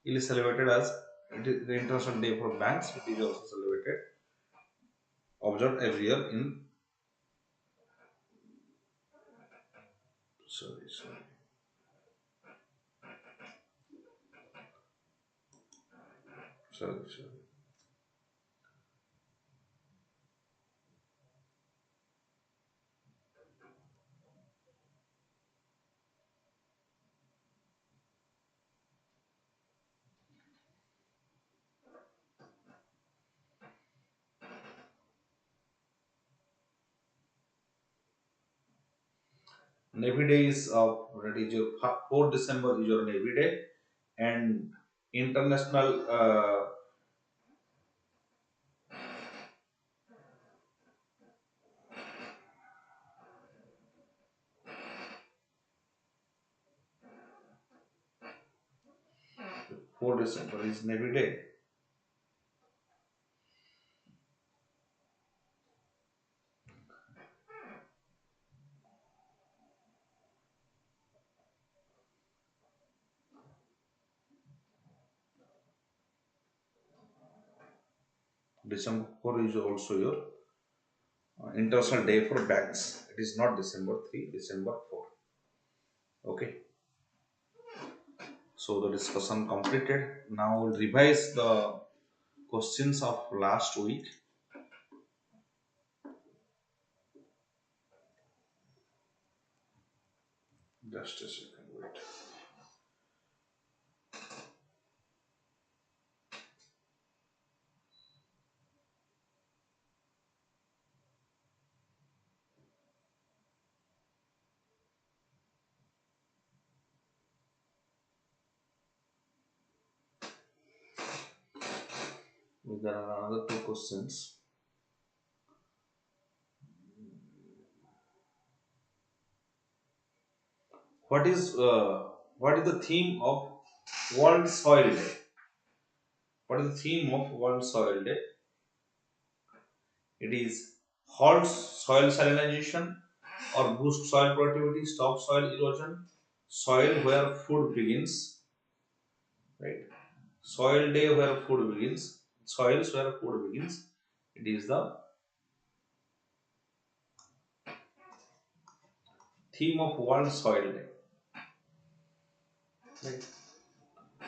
It is celebrated as it is the International Day for Banks. It is also celebrated, observed every year in. Sorry. Sorry. Navy Day is that is your 4th December is your Navy Day, and International 4th December is Navy Day. December 4 is also your International Day for Bags. It is not December 3, December 4. Okay. So the discussion completed. Now we'll revise the questions of last week. Just a second, wait. There are another two questions. What is the theme of World Soil Day? What is the theme of World Soil Day? It is halt soil salinization or boost soil productivity, stop soil erosion, soil where food begins, right? Soil Day where food begins, soils where food begins. It is the theme of World Soil Day. Right?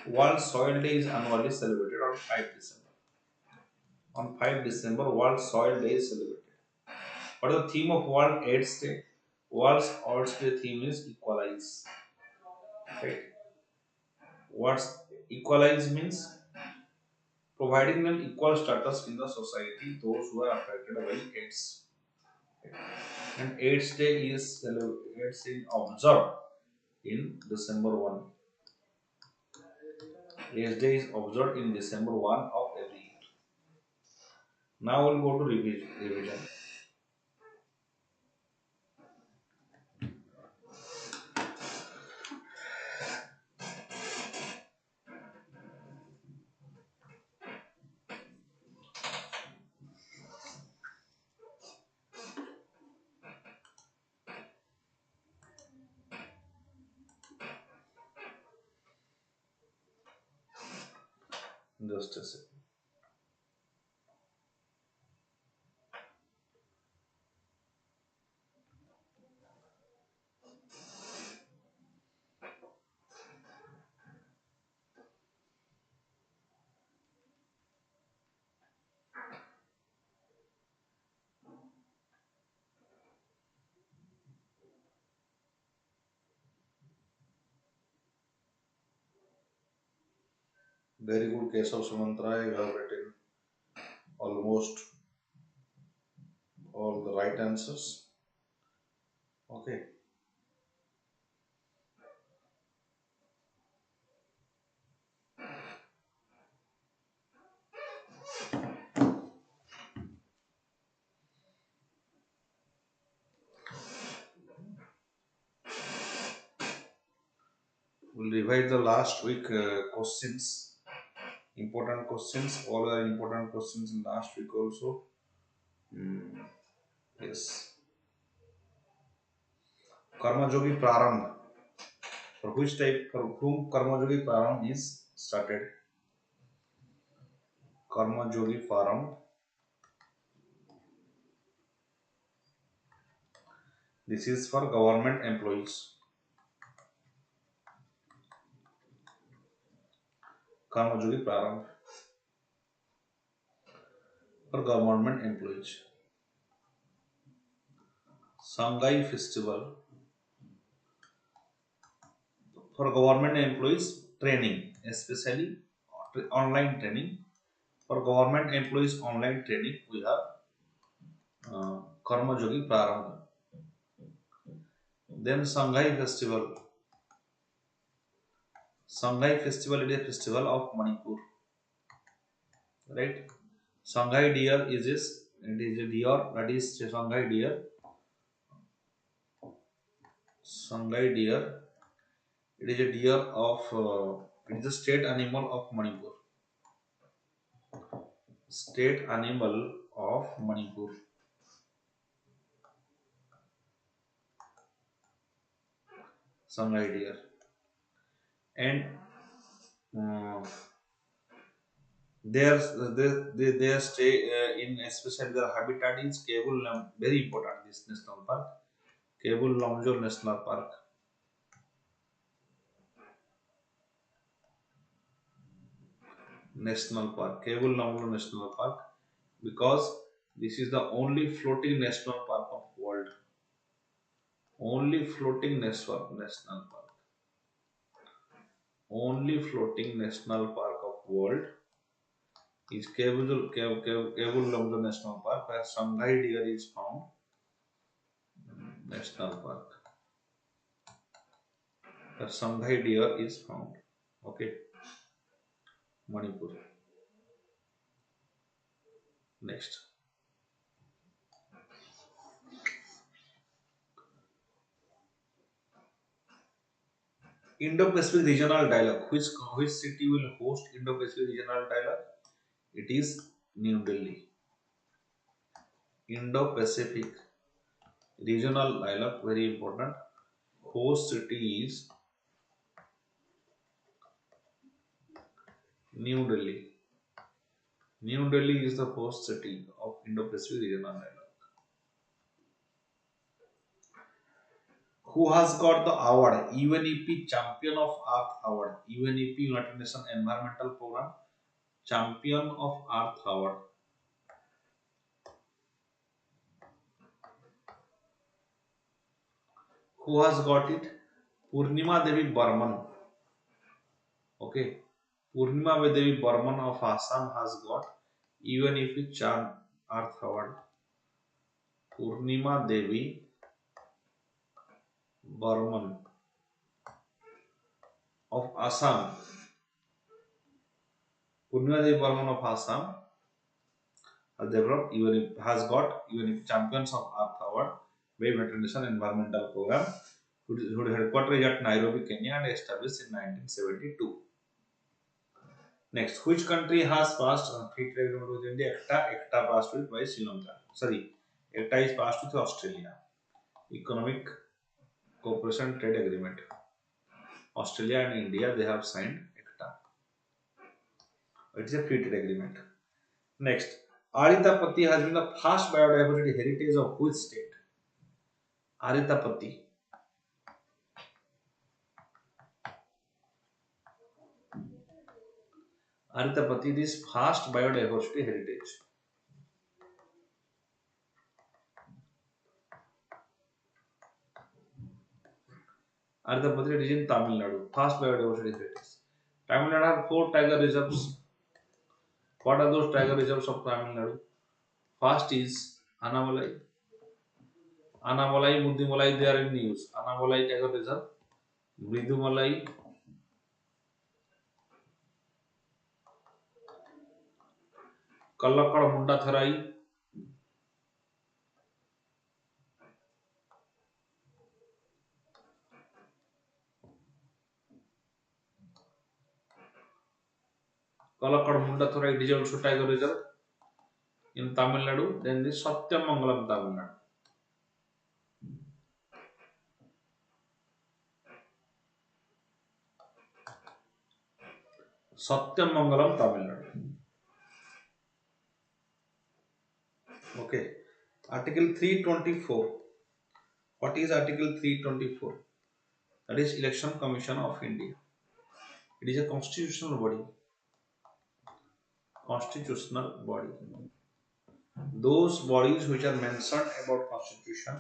World Soil Day is annually celebrated on 5 December. On 5 December, World Soil Day is celebrated. What is the theme of World AIDS Day? World AIDS Day theme is equalize. Right? What's equalize means? Providing them equal status in the society, those who are affected by AIDS. And AIDS Day is observed in December 1. AIDS Day is observed in December 1 of every year. Now we'll go to revision. Just a second. Very good, Kesav Sumantra. You have written almost all the right answers. Okay. We'll revise the last week questions. Important questions. All are important questions in last week also. Yes. Karmajogi Prarambh. For which type, for whom Karmajogi Prarambh is started? Karmajogi Prarambh. This is for government employees. Karmajogi Prarambh. For government employees. Sangai Festival. For government employees training, especially online training. For government employees online training, we have Karmajogi Prarambh. Then Sangai Festival. Sangai Festival is a festival of Manipur. Right? Sangai deer is it is a deer, that is Sangai deer. Sangai deer. It is a deer of it is a state animal of Manipur. State animal of Manipur. Sangai deer. And Their they stay in especially their habitat is very important. This national park, Kebul Lamjol National Park, Kebul Lamjol National Park, because this is the only floating national park of world. Only floating national park. Only floating national park of world is Kebul Lamjol National Park, where Shanghai deer is found. National Park, where Shanghai deer is found. Okay, Manipur. Next, Indo-Pacific Regional Dialogue. Which city will host Indo-Pacific Regional Dialogue? It is New Delhi. Indo-Pacific Regional Dialogue, very important. Host city is New Delhi. New Delhi is the host city of Indo-Pacific Regional Dialogue. Who has got the award? UNEP Champion of Earth Award. UNEP, United Nations Environmental Program, Champion of Earth Award. Who has got it? Purnima Devi Burman. Okay. Purnima Devi Burman of Assam has got UNEP Chan Earth Award. Purnima Devi Burman of Assam. Purnima Devi Burman of Assam has developed UNEP, has got UNEP Champions of Earth Award by United Nations Environmental Program, whose headquarters is at Nairobi, Kenya, and established in 1972. Next, which country has passed free trade agreement with India? ECTA passed with by Sri Lanka. Sorry, ECTA is passed with Australia. Economic Cooperation Trade Agreement. Australia and India, they have signed ECTA. It is a free trade agreement. Next, Aritapati has been the first biodiversity heritage of which state? Aritapati. Aritapati is first biodiversity heritage. Aritapati is in Tamil Nadu. First biodiversity heritage. Tamil Nadu has 4 tiger reserves. What are those tiger reserves of Tamil Nadu? First is Anamalai. Anamalai, Muddimalai, they are in use. Anamalai tiger reserve, Mridumalai, Kallakad Mundatharai, Kallakad Mundatharai, it is also tiger reserve in Tamil Nadu. Then the Satyamangalam, Tamil Nadu. Satyamangalam, Tamil Nadu. Okay. Article 324. What is Article 324? That is Election Commission of India. It is a constitutional body. Constitutional body. Those bodies which are mentioned about constitution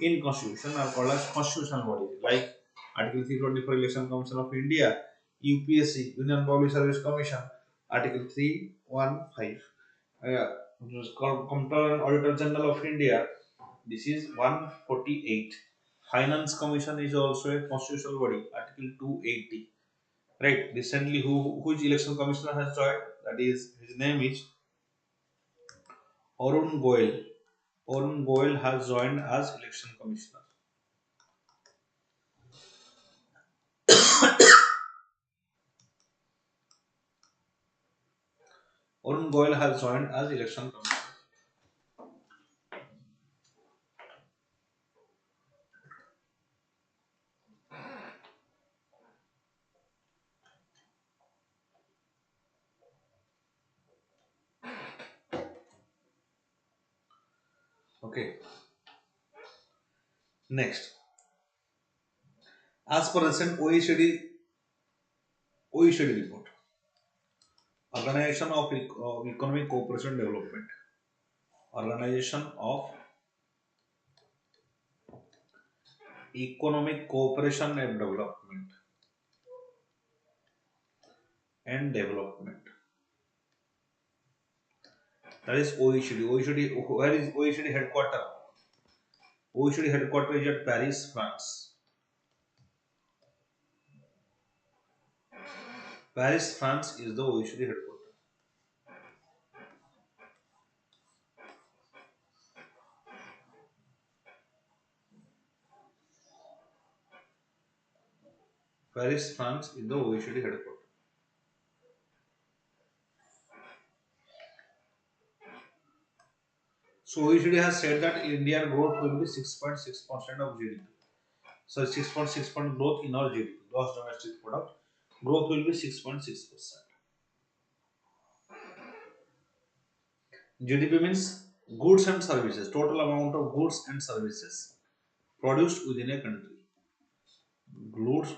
in constitution are called as constitutional bodies, like Article 324 Election Commission of India, UPSC, Union Public Service Commission, Article 315 which is called Comptroller and Auditor General of India. This is 148. Finance Commission is also a constitutional body, Article 280. Right. Recently, which election commissioner has joined? That is, his name is Arun Goel. Arun Goel has joined as election commissioner. Arun Goel has joined as election commissioner. Okay. Next, as per recent OECD report, Organization of Economic Cooperation Development, Organization of Economic Cooperation and Development. That is OECD. OECD. Where is OECD headquarter? OECD headquarter is at Paris, France. Paris, France is the OECD headquarter. Paris, France is the OECD headquarter. So OECD has said that India growth will be 6.6% of GDP. So 6.6% growth in our GDP, gross domestic product, growth will be 6.6%. GDP means goods and services, total amount of goods and services produced within a country. Goods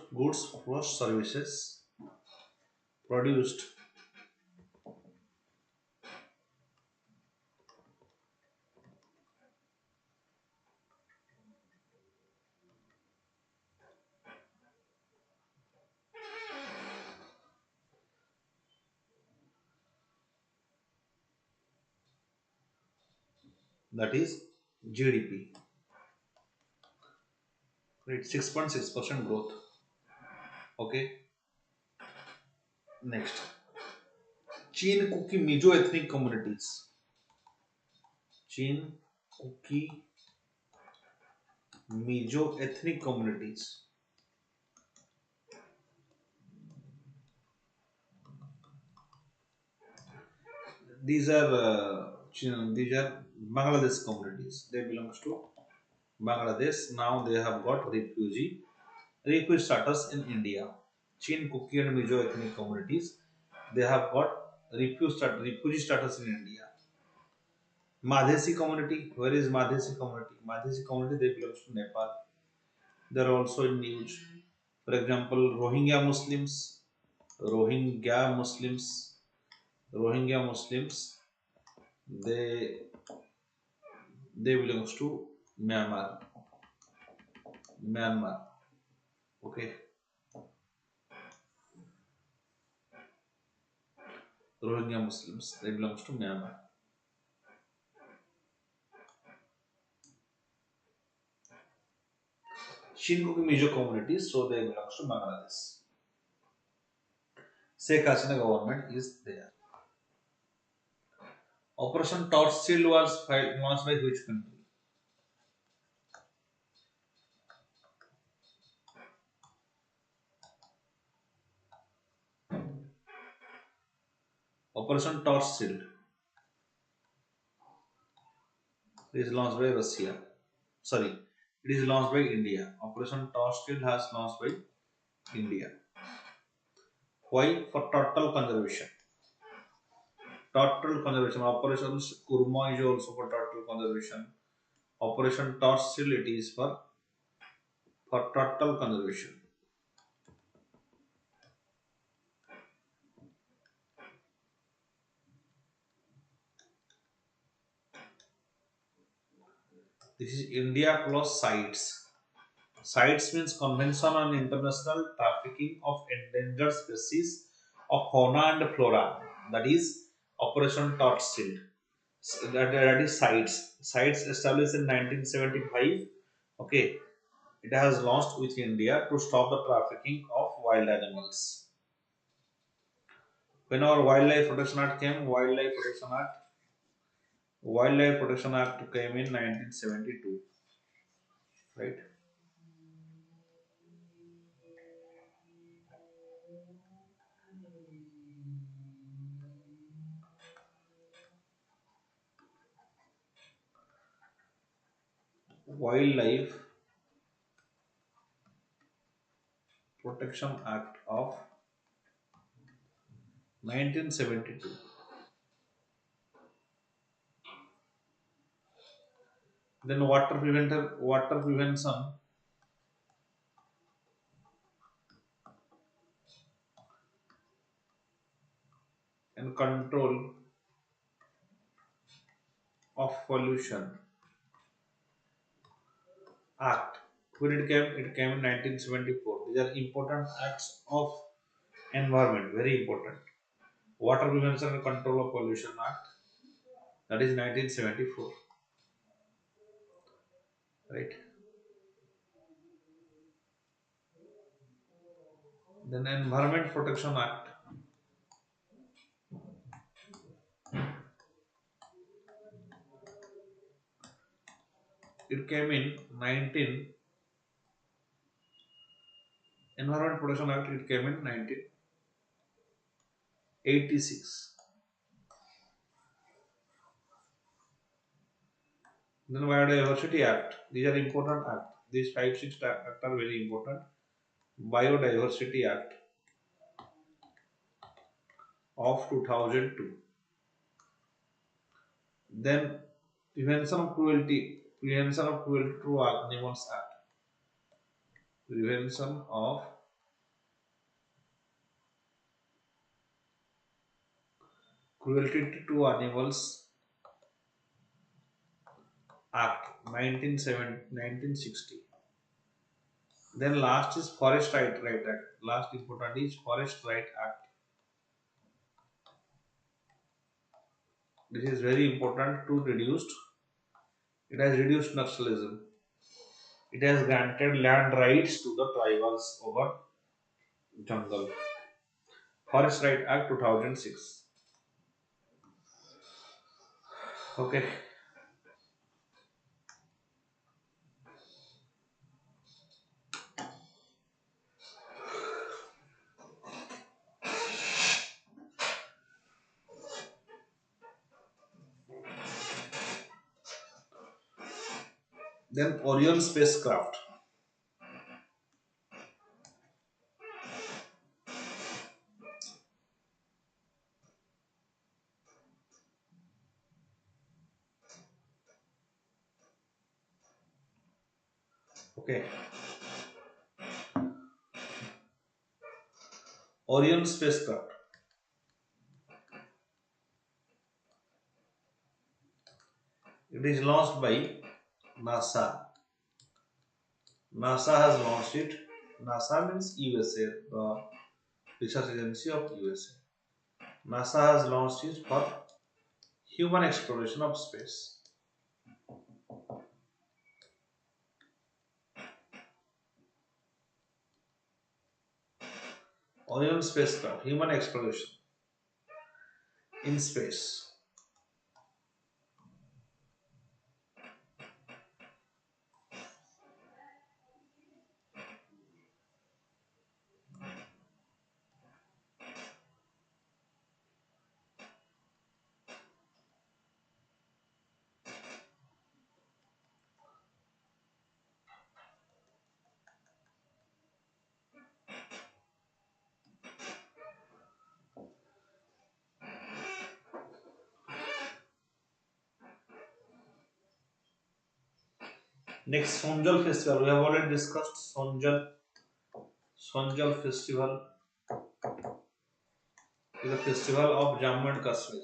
plus services produced, that is GDP. Right, 6.6% growth. Okay. Next, Chin Kuki Mizo ethnic communities. Chin Kuki Mizo ethnic communities. These are Bangladesh communities. They belongs to Bangladesh. Now they have got refugee status in India. Chin Kuki and Mizo ethnic communities. They have got refugee status in India. Madhesi community. Where is Madhesi community? Madhesi community, they belongs to Nepal. They are also in news. For example, Rohingya Muslims, Rohingya Muslims. They they belongs to Myanmar. Myanmar. Okay. Rohingya Muslims. They belongs to Myanmar. Shinguku Mizo communities. So they belongs to Bangladesh. Sheikh Hasina government is there. Operation Torch Shield was launched by which country? Operation Torch Shield is launched by Russia. Sorry, it is launched by India. Operation Torch Shield has launched by India. Why? For turtle conservation. Turtle conservation. Operations Kurma is also for turtle conservation. Operation Torch Shield, it is for turtle conservation. This is India plus CITES. CITES means Convention on International Trafficking of Endangered Species of Fauna and Flora. That is Operation Torch Shield. That is CITES. CITES established in 1975. Okay, it has launched with India to stop the trafficking of wild animals. When our Wildlife Protection Act came in 1972, right? Wildlife Protection Act of 1972. Then water prevention and control of Pollution Act. When it came? It came in 1974. These are important acts of environment, very important. Water Prevention and Control of Pollution Act, that is 1974, right? Then Environment Protection Act, it came in 19 Environment Protection Act, it came in 1986. Then Biodiversity Act, these are important act. These 5 6 acts are very important. Biodiversity Act of 2002. Then Prevention of Cruelty to Animals Act, Prevention of Cruelty to Animals Act 1960. Then last is Right Act. Last important is Forest Right Act. This is very important to reduce. It has reduced nationalism. It has granted land rights to the tribals over jungle. Forest Right Act 2006. Okay. Then Orion spacecraft. Okay. Orion spacecraft. It is launched by NASA. NASA has launched it. NASA means USA, the research agency of USA. NASA has launched it for human exploration of space. Orion spacecraft, human exploration in space. Next, Sonjal Festival. We have already discussed Sonjal. Sonjal Festival is a festival of Jammu and Kashmir.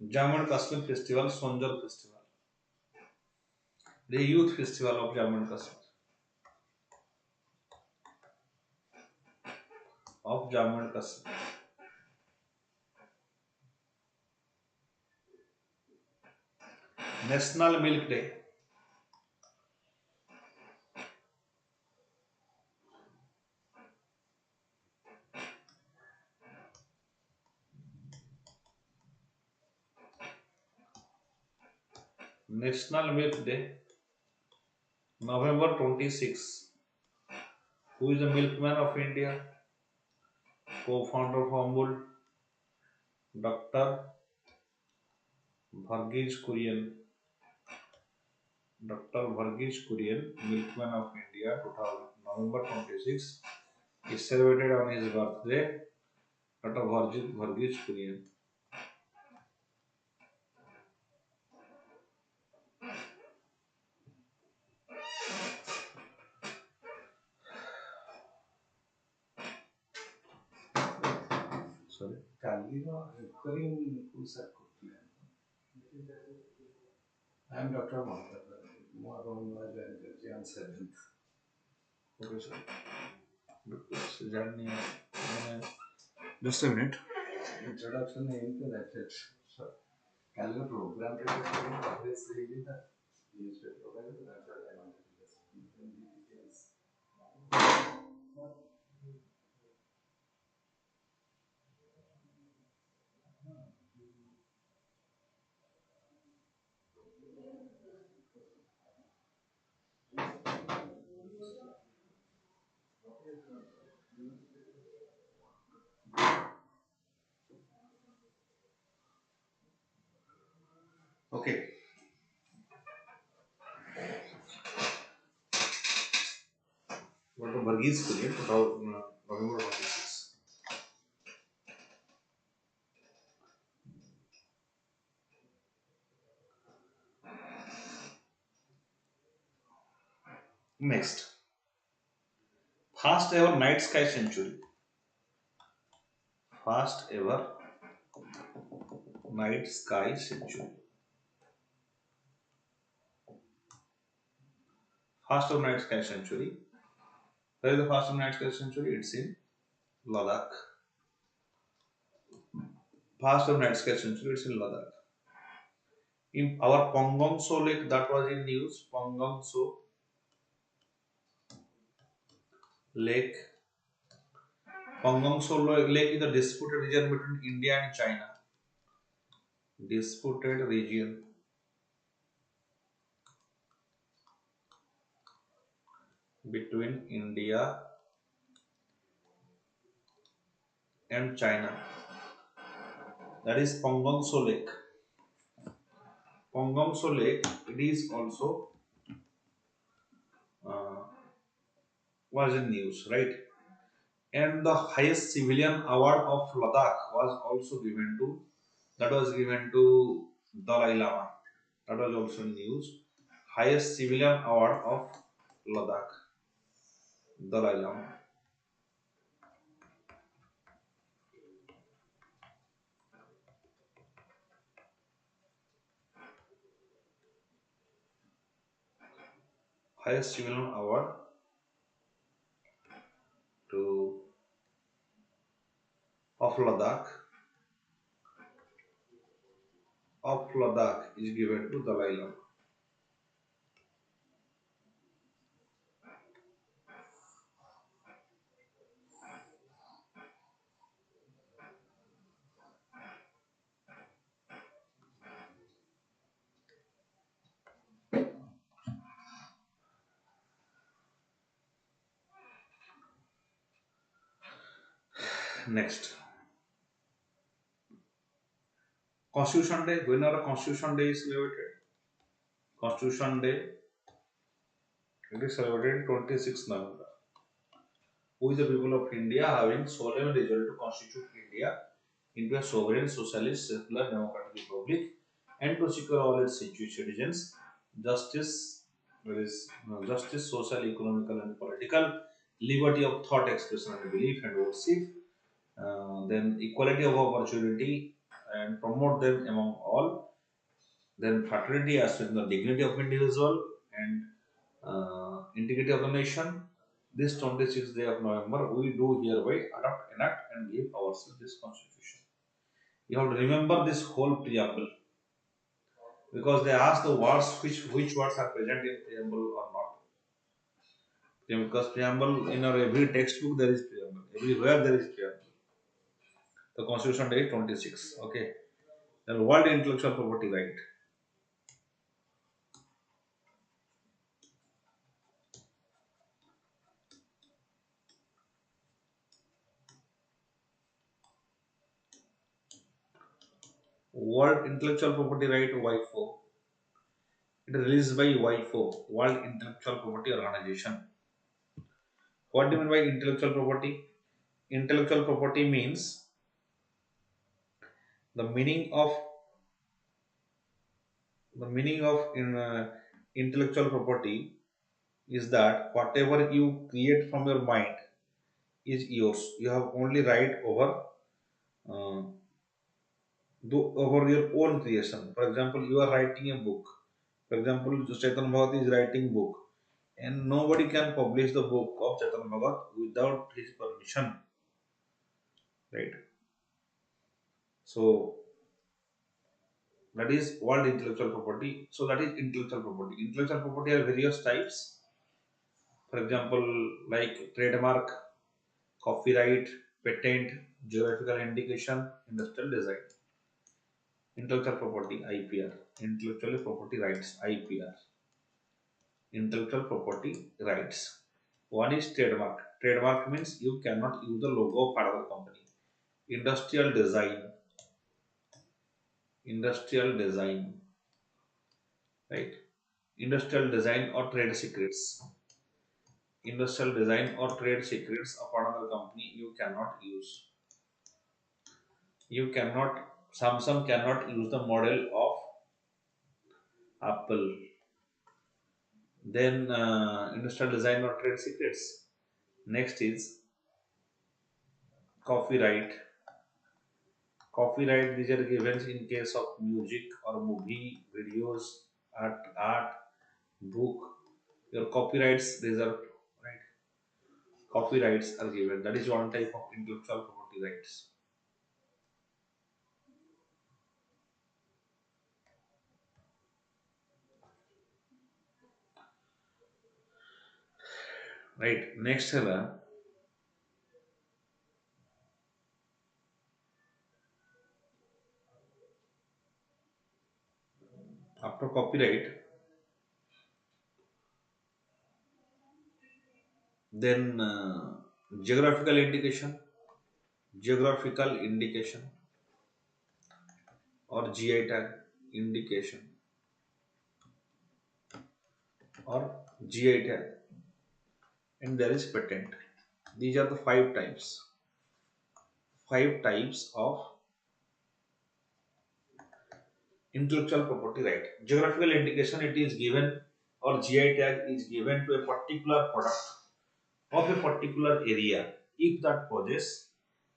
Jammu and Kashmir Festival, Sonjal Festival. The youth festival of Jammu and Kashmir. Of Jammu and Kashmir. National Milk Day. National Milk Day, November 26. Who is the milkman of India? Co-founder of Amul, Dr. Varghese Kurian. Dr. Varghese Kurian, milkman of India, 2000, November 26, is celebrated on his birthday. Dr. Varghese Kurian. କାଲିର recurring କୁ sir କରୁଥିଲେ। I am Dr. Mahapatra. ମୁଁ ଆପଣଙ୍କୁ ନୂଆ join କରିଛି on 7th। Okay sir ଜାଣିନି ମାନେ just a minute introduction ଏମିତି that's it। କାଲିର ପ୍ରୋଗ୍ରାମ ରେ କଭରେଜ ହେଇକି ତା ନ୍ୟୁଜପେପର ପାଇଁ that's what I wanted to discuss। Okay, what the Varghese period, November 26. Next, first ever night sky century. First ever night sky century. First ever night sky century. Where is the first ever night sky century? It's in Ladakh. First ever night sky century. It's in Ladakh. In our Pangong So Lake, that was in news. Pangong So Lake. Pangong So Lake is the disputed region between India and China. Disputed region between India and China. That is Pangong So Lake. Pangong So Lake, it is also was in news, right? And the highest civilian award of Ladakh was also given to, that was given to Dalai Lama. That was also in news. Highest civilian award of Ladakh, Dalai Lama. Highest civilian award to of Ladakh is given to Dalai Lama. Next, Constitution Day. When our Constitution Day is celebrated? Constitution Day, it is celebrated 26th November. Who is the people of India having solemn resolve to constitute India into a sovereign, socialist, secular, democratic republic and to secure all its citizens justice, there is justice, social, economical, and political, liberty of thought, expression, and belief and worship, then equality of opportunity and promote them among all, then fraternity as in the dignity of individual and integrity of the nation. This 26th day of November, we do hereby adopt, enact, and give ourselves this constitution. You have to remember this whole preamble because they ask the words which words are present in preamble or not. Because preamble in our every textbook there is preamble, everywhere there is preamble. The Constitution Day 26. Okay. Then World Intellectual Property Right. World Intellectual Property Right WIPO. It is released by WIPO, World Intellectual Property Organization. What do you mean by intellectual property? Intellectual property means the meaning of intellectual property is that whatever you create from your mind is yours. You have only right over uh, do over your own creation. For example, you are writing a book. For example, Chetan Bhagat is writing book, and nobody can publish the book of Chetan Bhagat without his permission, right? So that is world intellectual property. So that is intellectual property. Intellectual property are various types. For example, like trademark, copyright, patent, geographical indication, industrial design. Intellectual property (IPR), intellectual property rights (IPR), intellectual property rights. One is trademark. Trademark means you cannot use the logo of another company. Industrial design, industrial design, right? Industrial design or trade secrets. Industrial design or trade secrets of another company you cannot use. You cannot, Samsung cannot use the model of Apple. Then industrial design or trade secrets. Next is copyright. Copyright, these are given in case of music or movie, videos, art, book. Your copyrights reserved, right? Copyrights are given. That is one type of intellectual property rights. Right. Next, after copyright, then geographical indication, geographical indication or GI tag indication or GI tag, and there is patent. These are the five types of intellectual property right. Geographical indication, it is given, or GI tag is given to a particular product of a particular area if that possess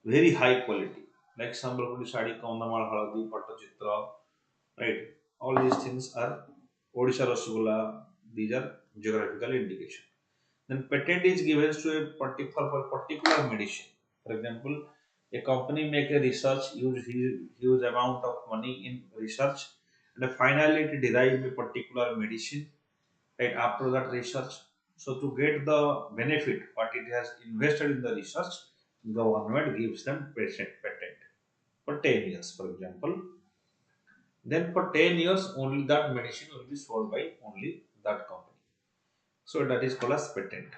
very high quality, like Sambalpuri Sadi, Kandamal Haladi, Pattachitra, right? All these things are Odisha Rasgulla, these are geographical indication. Then patent is given to a particular medicine. For example, a company make a research, use huge amount of money in research, and finally it derive a particular medicine. Right after that research, so to get the benefit what it has invested in the research, government gives them patent for 10 years, for example. Then for 10 years, only that medicine will be sold by only that company. So that is called as patent.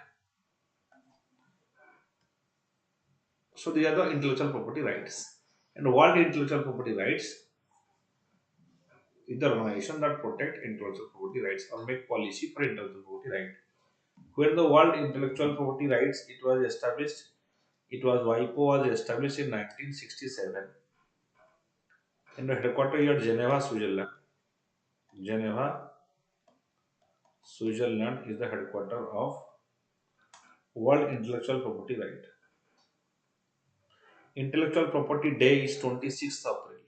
So these are the intellectual property rights. And World Intellectual Property Rights is the organization that protect intellectual property rights or make policy for intellectual property right. When the World Intellectual Property Rights it was established, WIPO was established in 1967 in the headquarters here at Geneva, Switzerland. Geneva, Switzerland is the headquarters of World Intellectual Property Right. Intellectual Property Day is 26th April.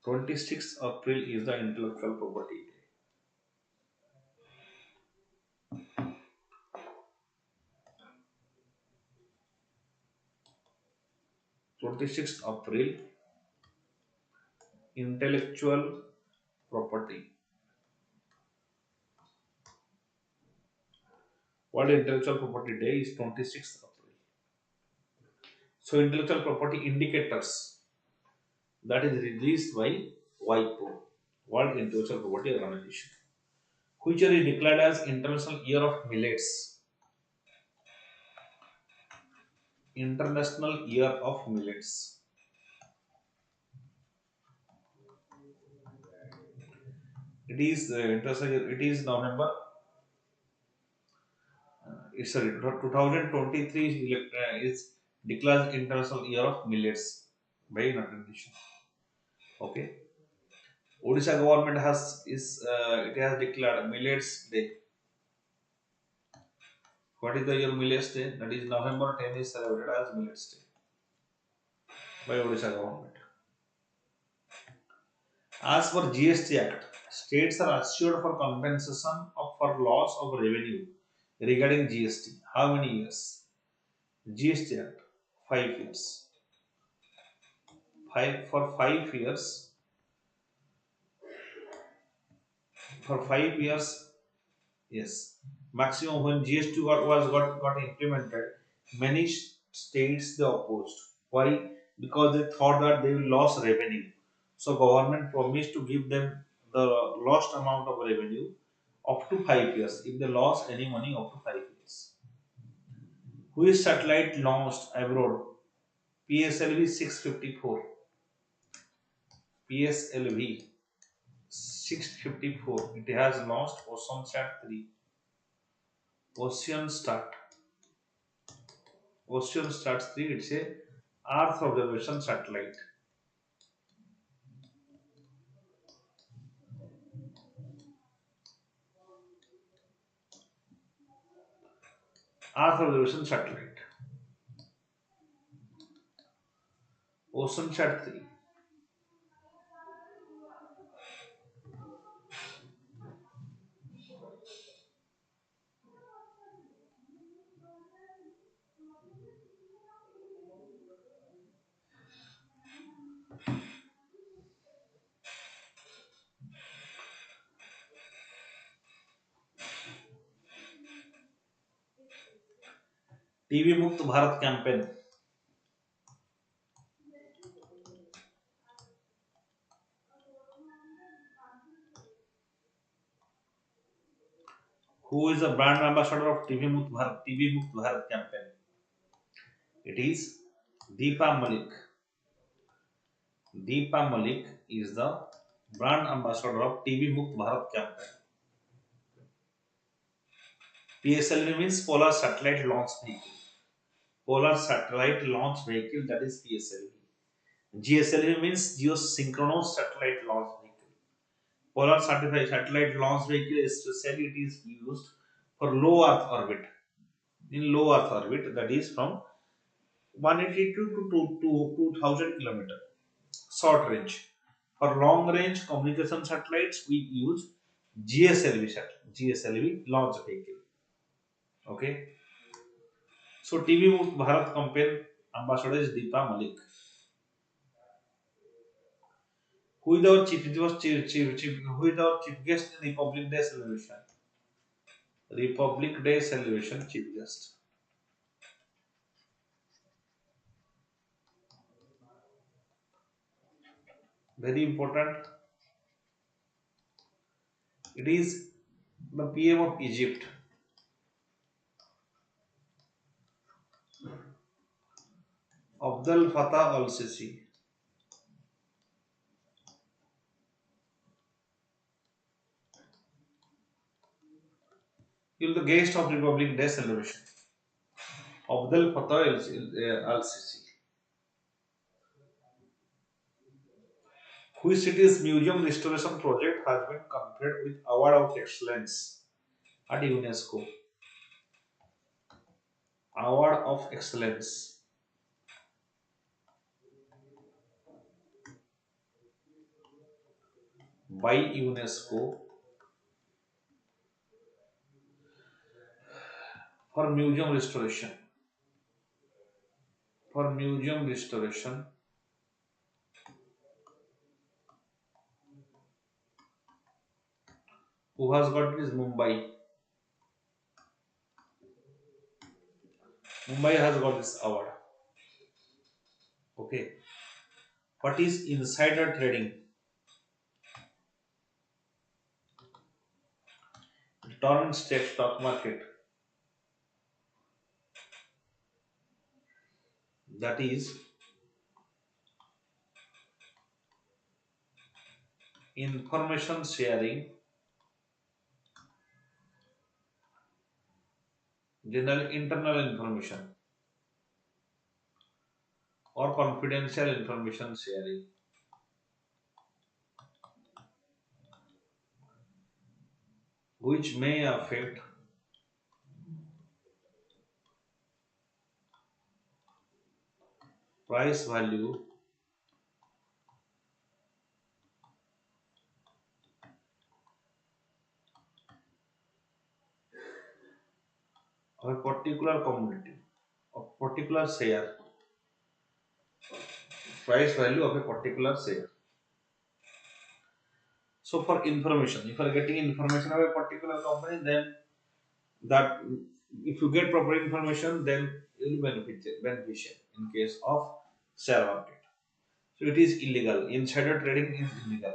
26th April is the Intellectual Property Day. 26th April, Intellectual Property. World Intellectual Property Day is 26th April. So intellectual property indicators that is released by WIPO, World Intellectual Property Organization, which is declared as International Year of Millets. International Year of Millets. It is international year. It is November. It's sorry, 2023 is declared International Year of Millets by United Nations. Okay. Odisha government has it has declared Millets Day. What is the year Millets Day? That is November 10 is celebrated as Millets Day. by Odisha government. As per GST Act, states are assured for compensation for loss of revenue regarding GST. How many years? GST Act, 5 years. For 5 years. For 5 years, yes. Maximum when GST got implemented, many states they opposed. Why? Because they thought that they will lose revenue. So government promised to give them the lost amount of revenue up to 5 years. If they lost any money up to 5 years. Who is satellite launched abroad? PSLV 654. PSLV 654. It has launched OceanSat 3. Ocean Start. Ocean Start 3. It's a Earth observation satellite. Earth observation satellite. Ocean Sat 3. TV Mukt Bharat campaign. Who is the brand ambassador of TV Mukt Bharat? TV Mukt Bharat campaign. It is Deepa Malik. Deepa Malik is the brand ambassador of TV Mukt Bharat campaign. PSLV means Polar Satellite Launch Vehicle. Polar Satellite Launch Vehicle, that is PSLV. GSLV means Geosynchronous Satellite Launch Vehicle. Polar Satellite Launch Vehicle, especially it is used for low Earth orbit. In low Earth orbit, that is from 182 to 2000 km. Short range. For long range communication satellites, we use GSLV launch vehicle. Okay. So TV Bharat campaign ambassador is Deepa Malik. Who is our who is our chief guest in Republic Day celebration? Republic Day celebration chief guest. Very important. It is the PM of Egypt. Abdel Fattah al-Sisi. He is the guest of Republic Day celebration. Abdel Fattah al-Sisi. Which city's museum restoration project has been conferred with Award of Excellence at UNESCO? Award of Excellence by UNESCO for museum restoration. For museum restoration, who has got it is Mumbai. Mumbai has got this award. Okay. What is insider trading? Torrent stock market. That is information sharing, general internal information or confidential information sharing, which may affect price value of a particular commodity, of particular share, price value of a particular share. So for information, if you are getting information of a particular company, then that if you get proper information, then it will beneficial in case of share market. So it is illegal. Insider trading is illegal.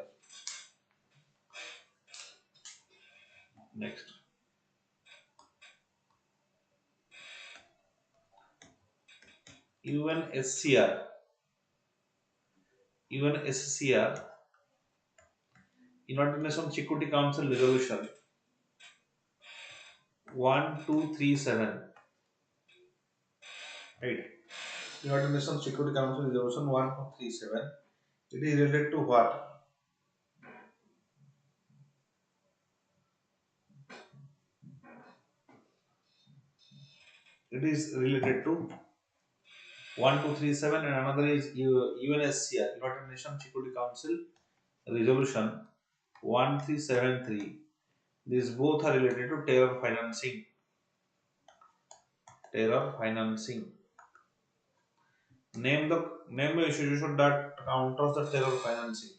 Next, UNSCR, UNSCR, United Nations Security Council Resolution 1237, right? United Nations Security Council Resolution 1237. It is related to what? It is related to 1237, and another is UNSCR, United Nations Security Council Resolution 1373. These both are related to terror financing. Terror financing. Name the institution that counters the terror financing.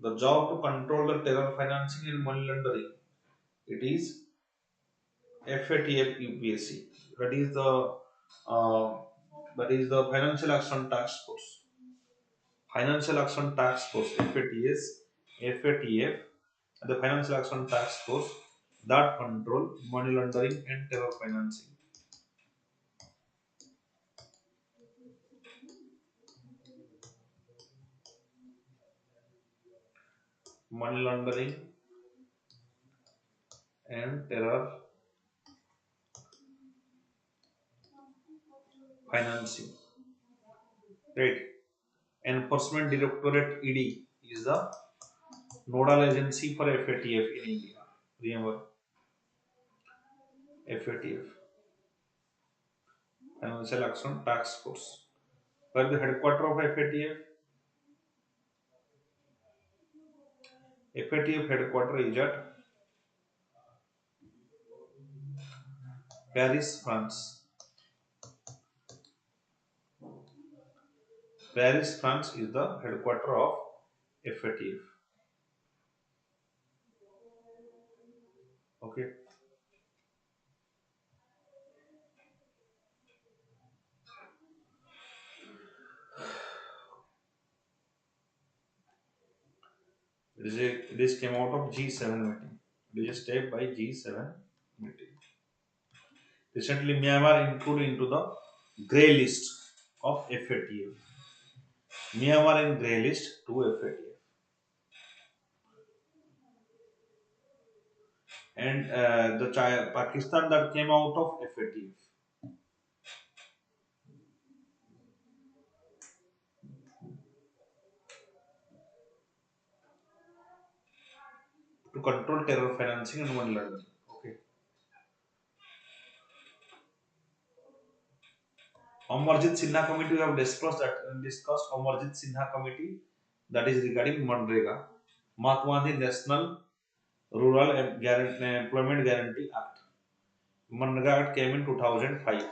The job to control the terror financing and money laundering. It is FATF UPSC. That is the uh, Financial Action Task Force. Financial Action Task Force FATS, FATF, the Financial Action Task Force that control money laundering and terror financing. Money laundering and terror financing. Right. Enforcement Directorate ED is the nodal agency for FATF in India. Remember, FATF, Financial Action Task Force. Where the headquarters of FATF? FATF headquarters is at Paris, France. Paris, France is the headquarters of FATF. Okay. It is came out of G7 meeting. It is a step by G7 meeting. Recently, Myanmar included into the grey list of FATF. Myanmar in grey list to FATF. And Pakistan that came out of FATF. To control terror financing and money laundering. Okay. Amarjit Sinha committee we have discussed Amarjit Sinha committee that is regarding Manrega. Mahatma Gandhi National Rural Employment Guarantee Act. Manrega Act came in 2005.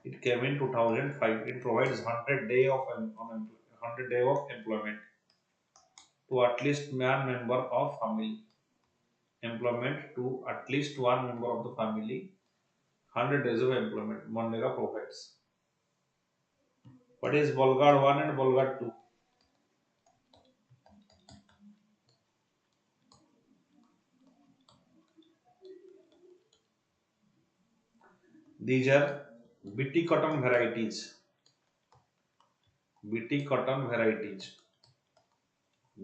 It came in 2005. It provides 100 day of employment to at least one member of family. Employment to at least one member of the family. 100 days of employment. Manrega provides. What is Bolgard 1 and Bolgard 2? These are BT cotton varieties. BT cotton varieties.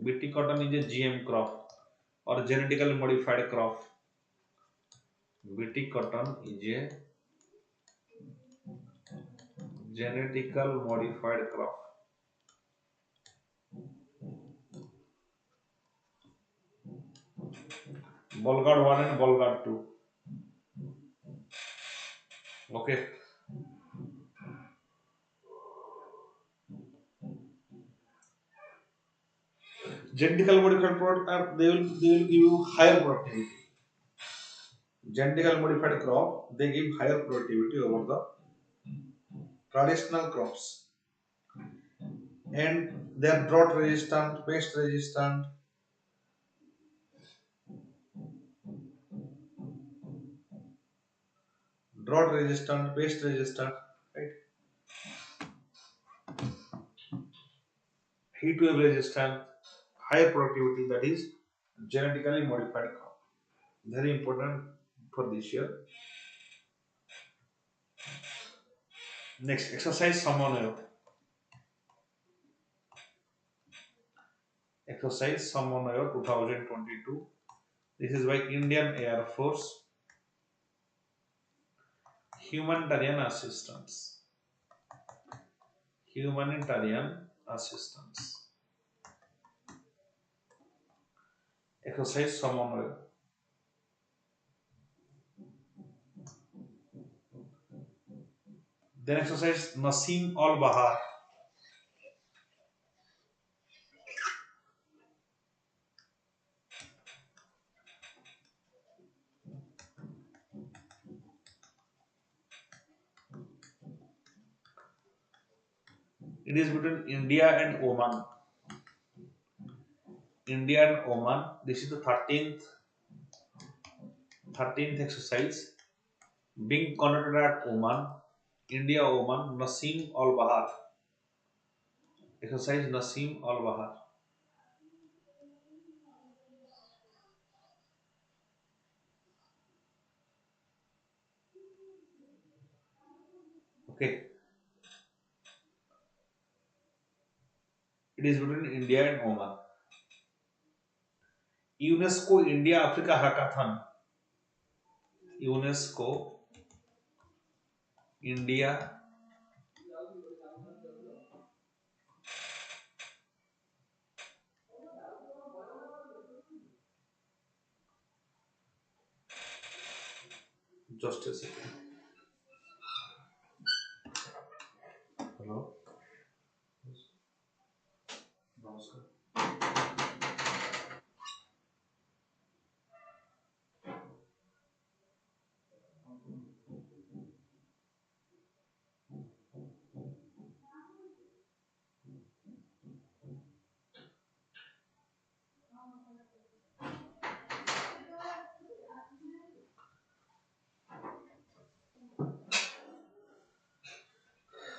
BT cotton is a GM crop or genetically modified crop. BT cotton is a genetically modified crop. Bolgard 1 and Bolgard 2. Okay. Genetically modified product they will give you higher productivity. Genetically modified crop they give higher productivity over the traditional crops, and they are drought resistant, pest resistant, pest resistant, right? Heat wave resistant, higher productivity. That is genetically modified crop. Very important for this year. Next exercise Samanoyo. Exercise Samanoyo 2022. This is by Indian Air Force. Humanitarian assistance. Humanitarian assistance. Exercise Samanoyo. Then exercise Nasim al Bahar. It is between India and Oman. India and Oman. This is the 13th exercise being conducted at Oman. India Oman Nasim al Bahar. Exercise Nasim al Bahar. Okay. It is between India and Oman. UNESCO India Africa Hackathon. UNESCO India just a second. Hello. Namaskar.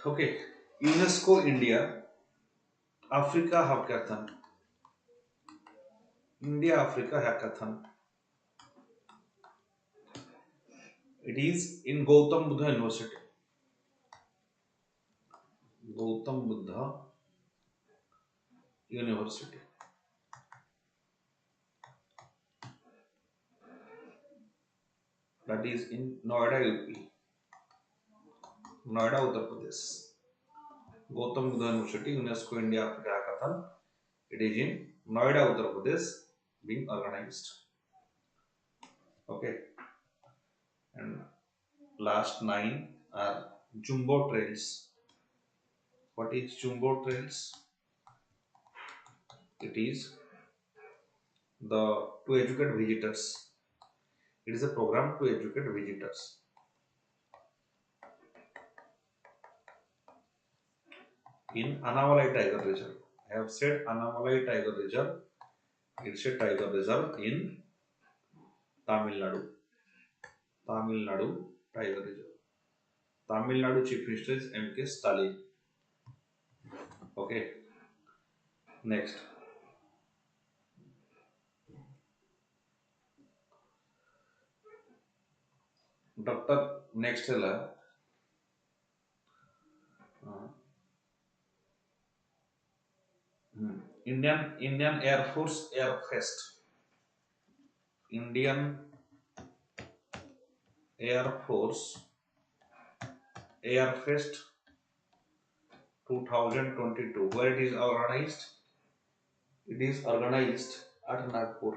Okay. UNESCO India Africa Hackathon. India Africa Hackathon. It is in Gautam Buddha University. Gautam Buddha University. That is in Noida, UP. Noida, Uttar Pradesh. Gautam Buddha University, UNESCO India Africa Hackathon. It is in Noida, Uttar Pradesh, being organized. Okay, and last 9 are Jumbo Trails. What is Jumbo Trails? It is the to educate visitors. It is a program to educate visitors. In Anamalai Tiger Reserve. I have said Anamalai Tiger Reserve. It's a tiger reserve in Tamil Nadu. Tamil Nadu Tiger Reserve. Tamil Nadu Chief Minister is M.K. Stalin. Okay. Next. Doctor next है Indian Air Force Air Fest. Indian Air Force Air Fest 2022. Where it is organized? It is organized at Nagpur.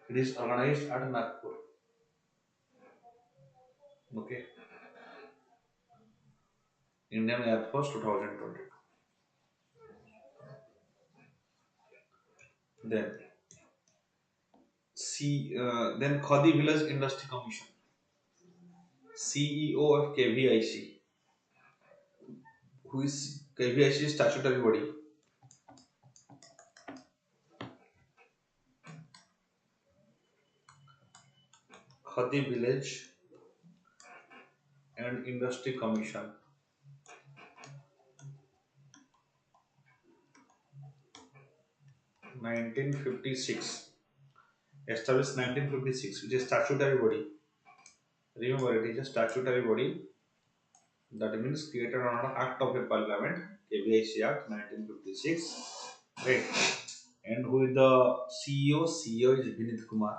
It is organized at Nagpur. Okay. Indian Air Force 2022. Then then Khadi Village Industry Commission, CEO of KVIC, who is KVIC statutory body. Khadi Village and Industry Commission, 1956, established 1956. It is a statutory body. Remember, it is a statutory body. That means created on an Act of a Parliament, KVIC Act 1956. Right. And who is the CEO? CEO is Vinit Kumar.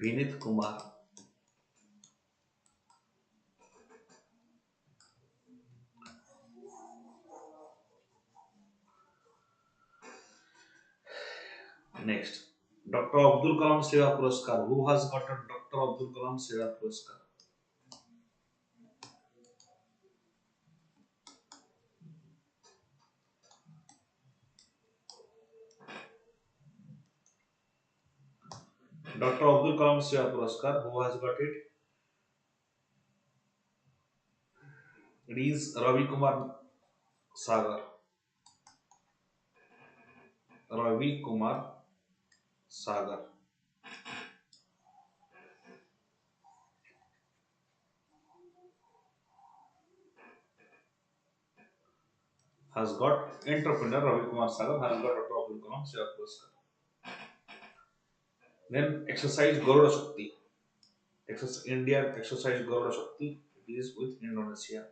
Vinit Kumar. Next, Dr. Abdul Kalam Seva Puraskar. Who has got a Dr. Abdul Kalam Seva Puraskar? Dr. Abdul Kalam Seva Puraskar. Who has got it? It is Ravi Kumar Sagar. Ravi Kumar Sagar has got entrepreneur. Ravi Kumar Sagar has got Dr. Abdul Kalam Seva Puraskar. Then exercise Garuda Shakti. Indian exercise Garuda Shakti. It is with Indonesia.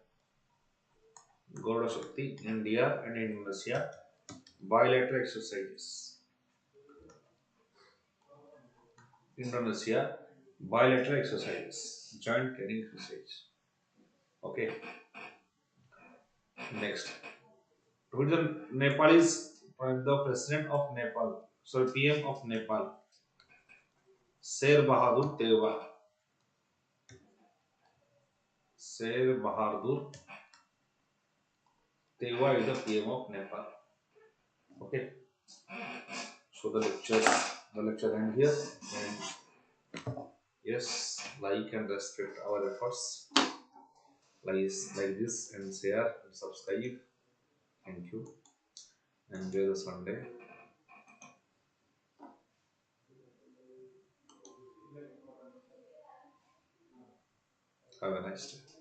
Garuda Shakti, India and Indonesia. Bilateral exercises. Indonesia, bilateral exercises. Joint training exercise. Okay. Next. Who is the Nepalese, the president of Nepal? So PM of Nepal. Sher Bahadur Deva. Sher Bahadur Deva is the PM of Nepal. Okay. So the lecture end here. And yes, like and respect our efforts. Like this and share and subscribe. Thank you. Enjoy the Sunday. Have a nice day.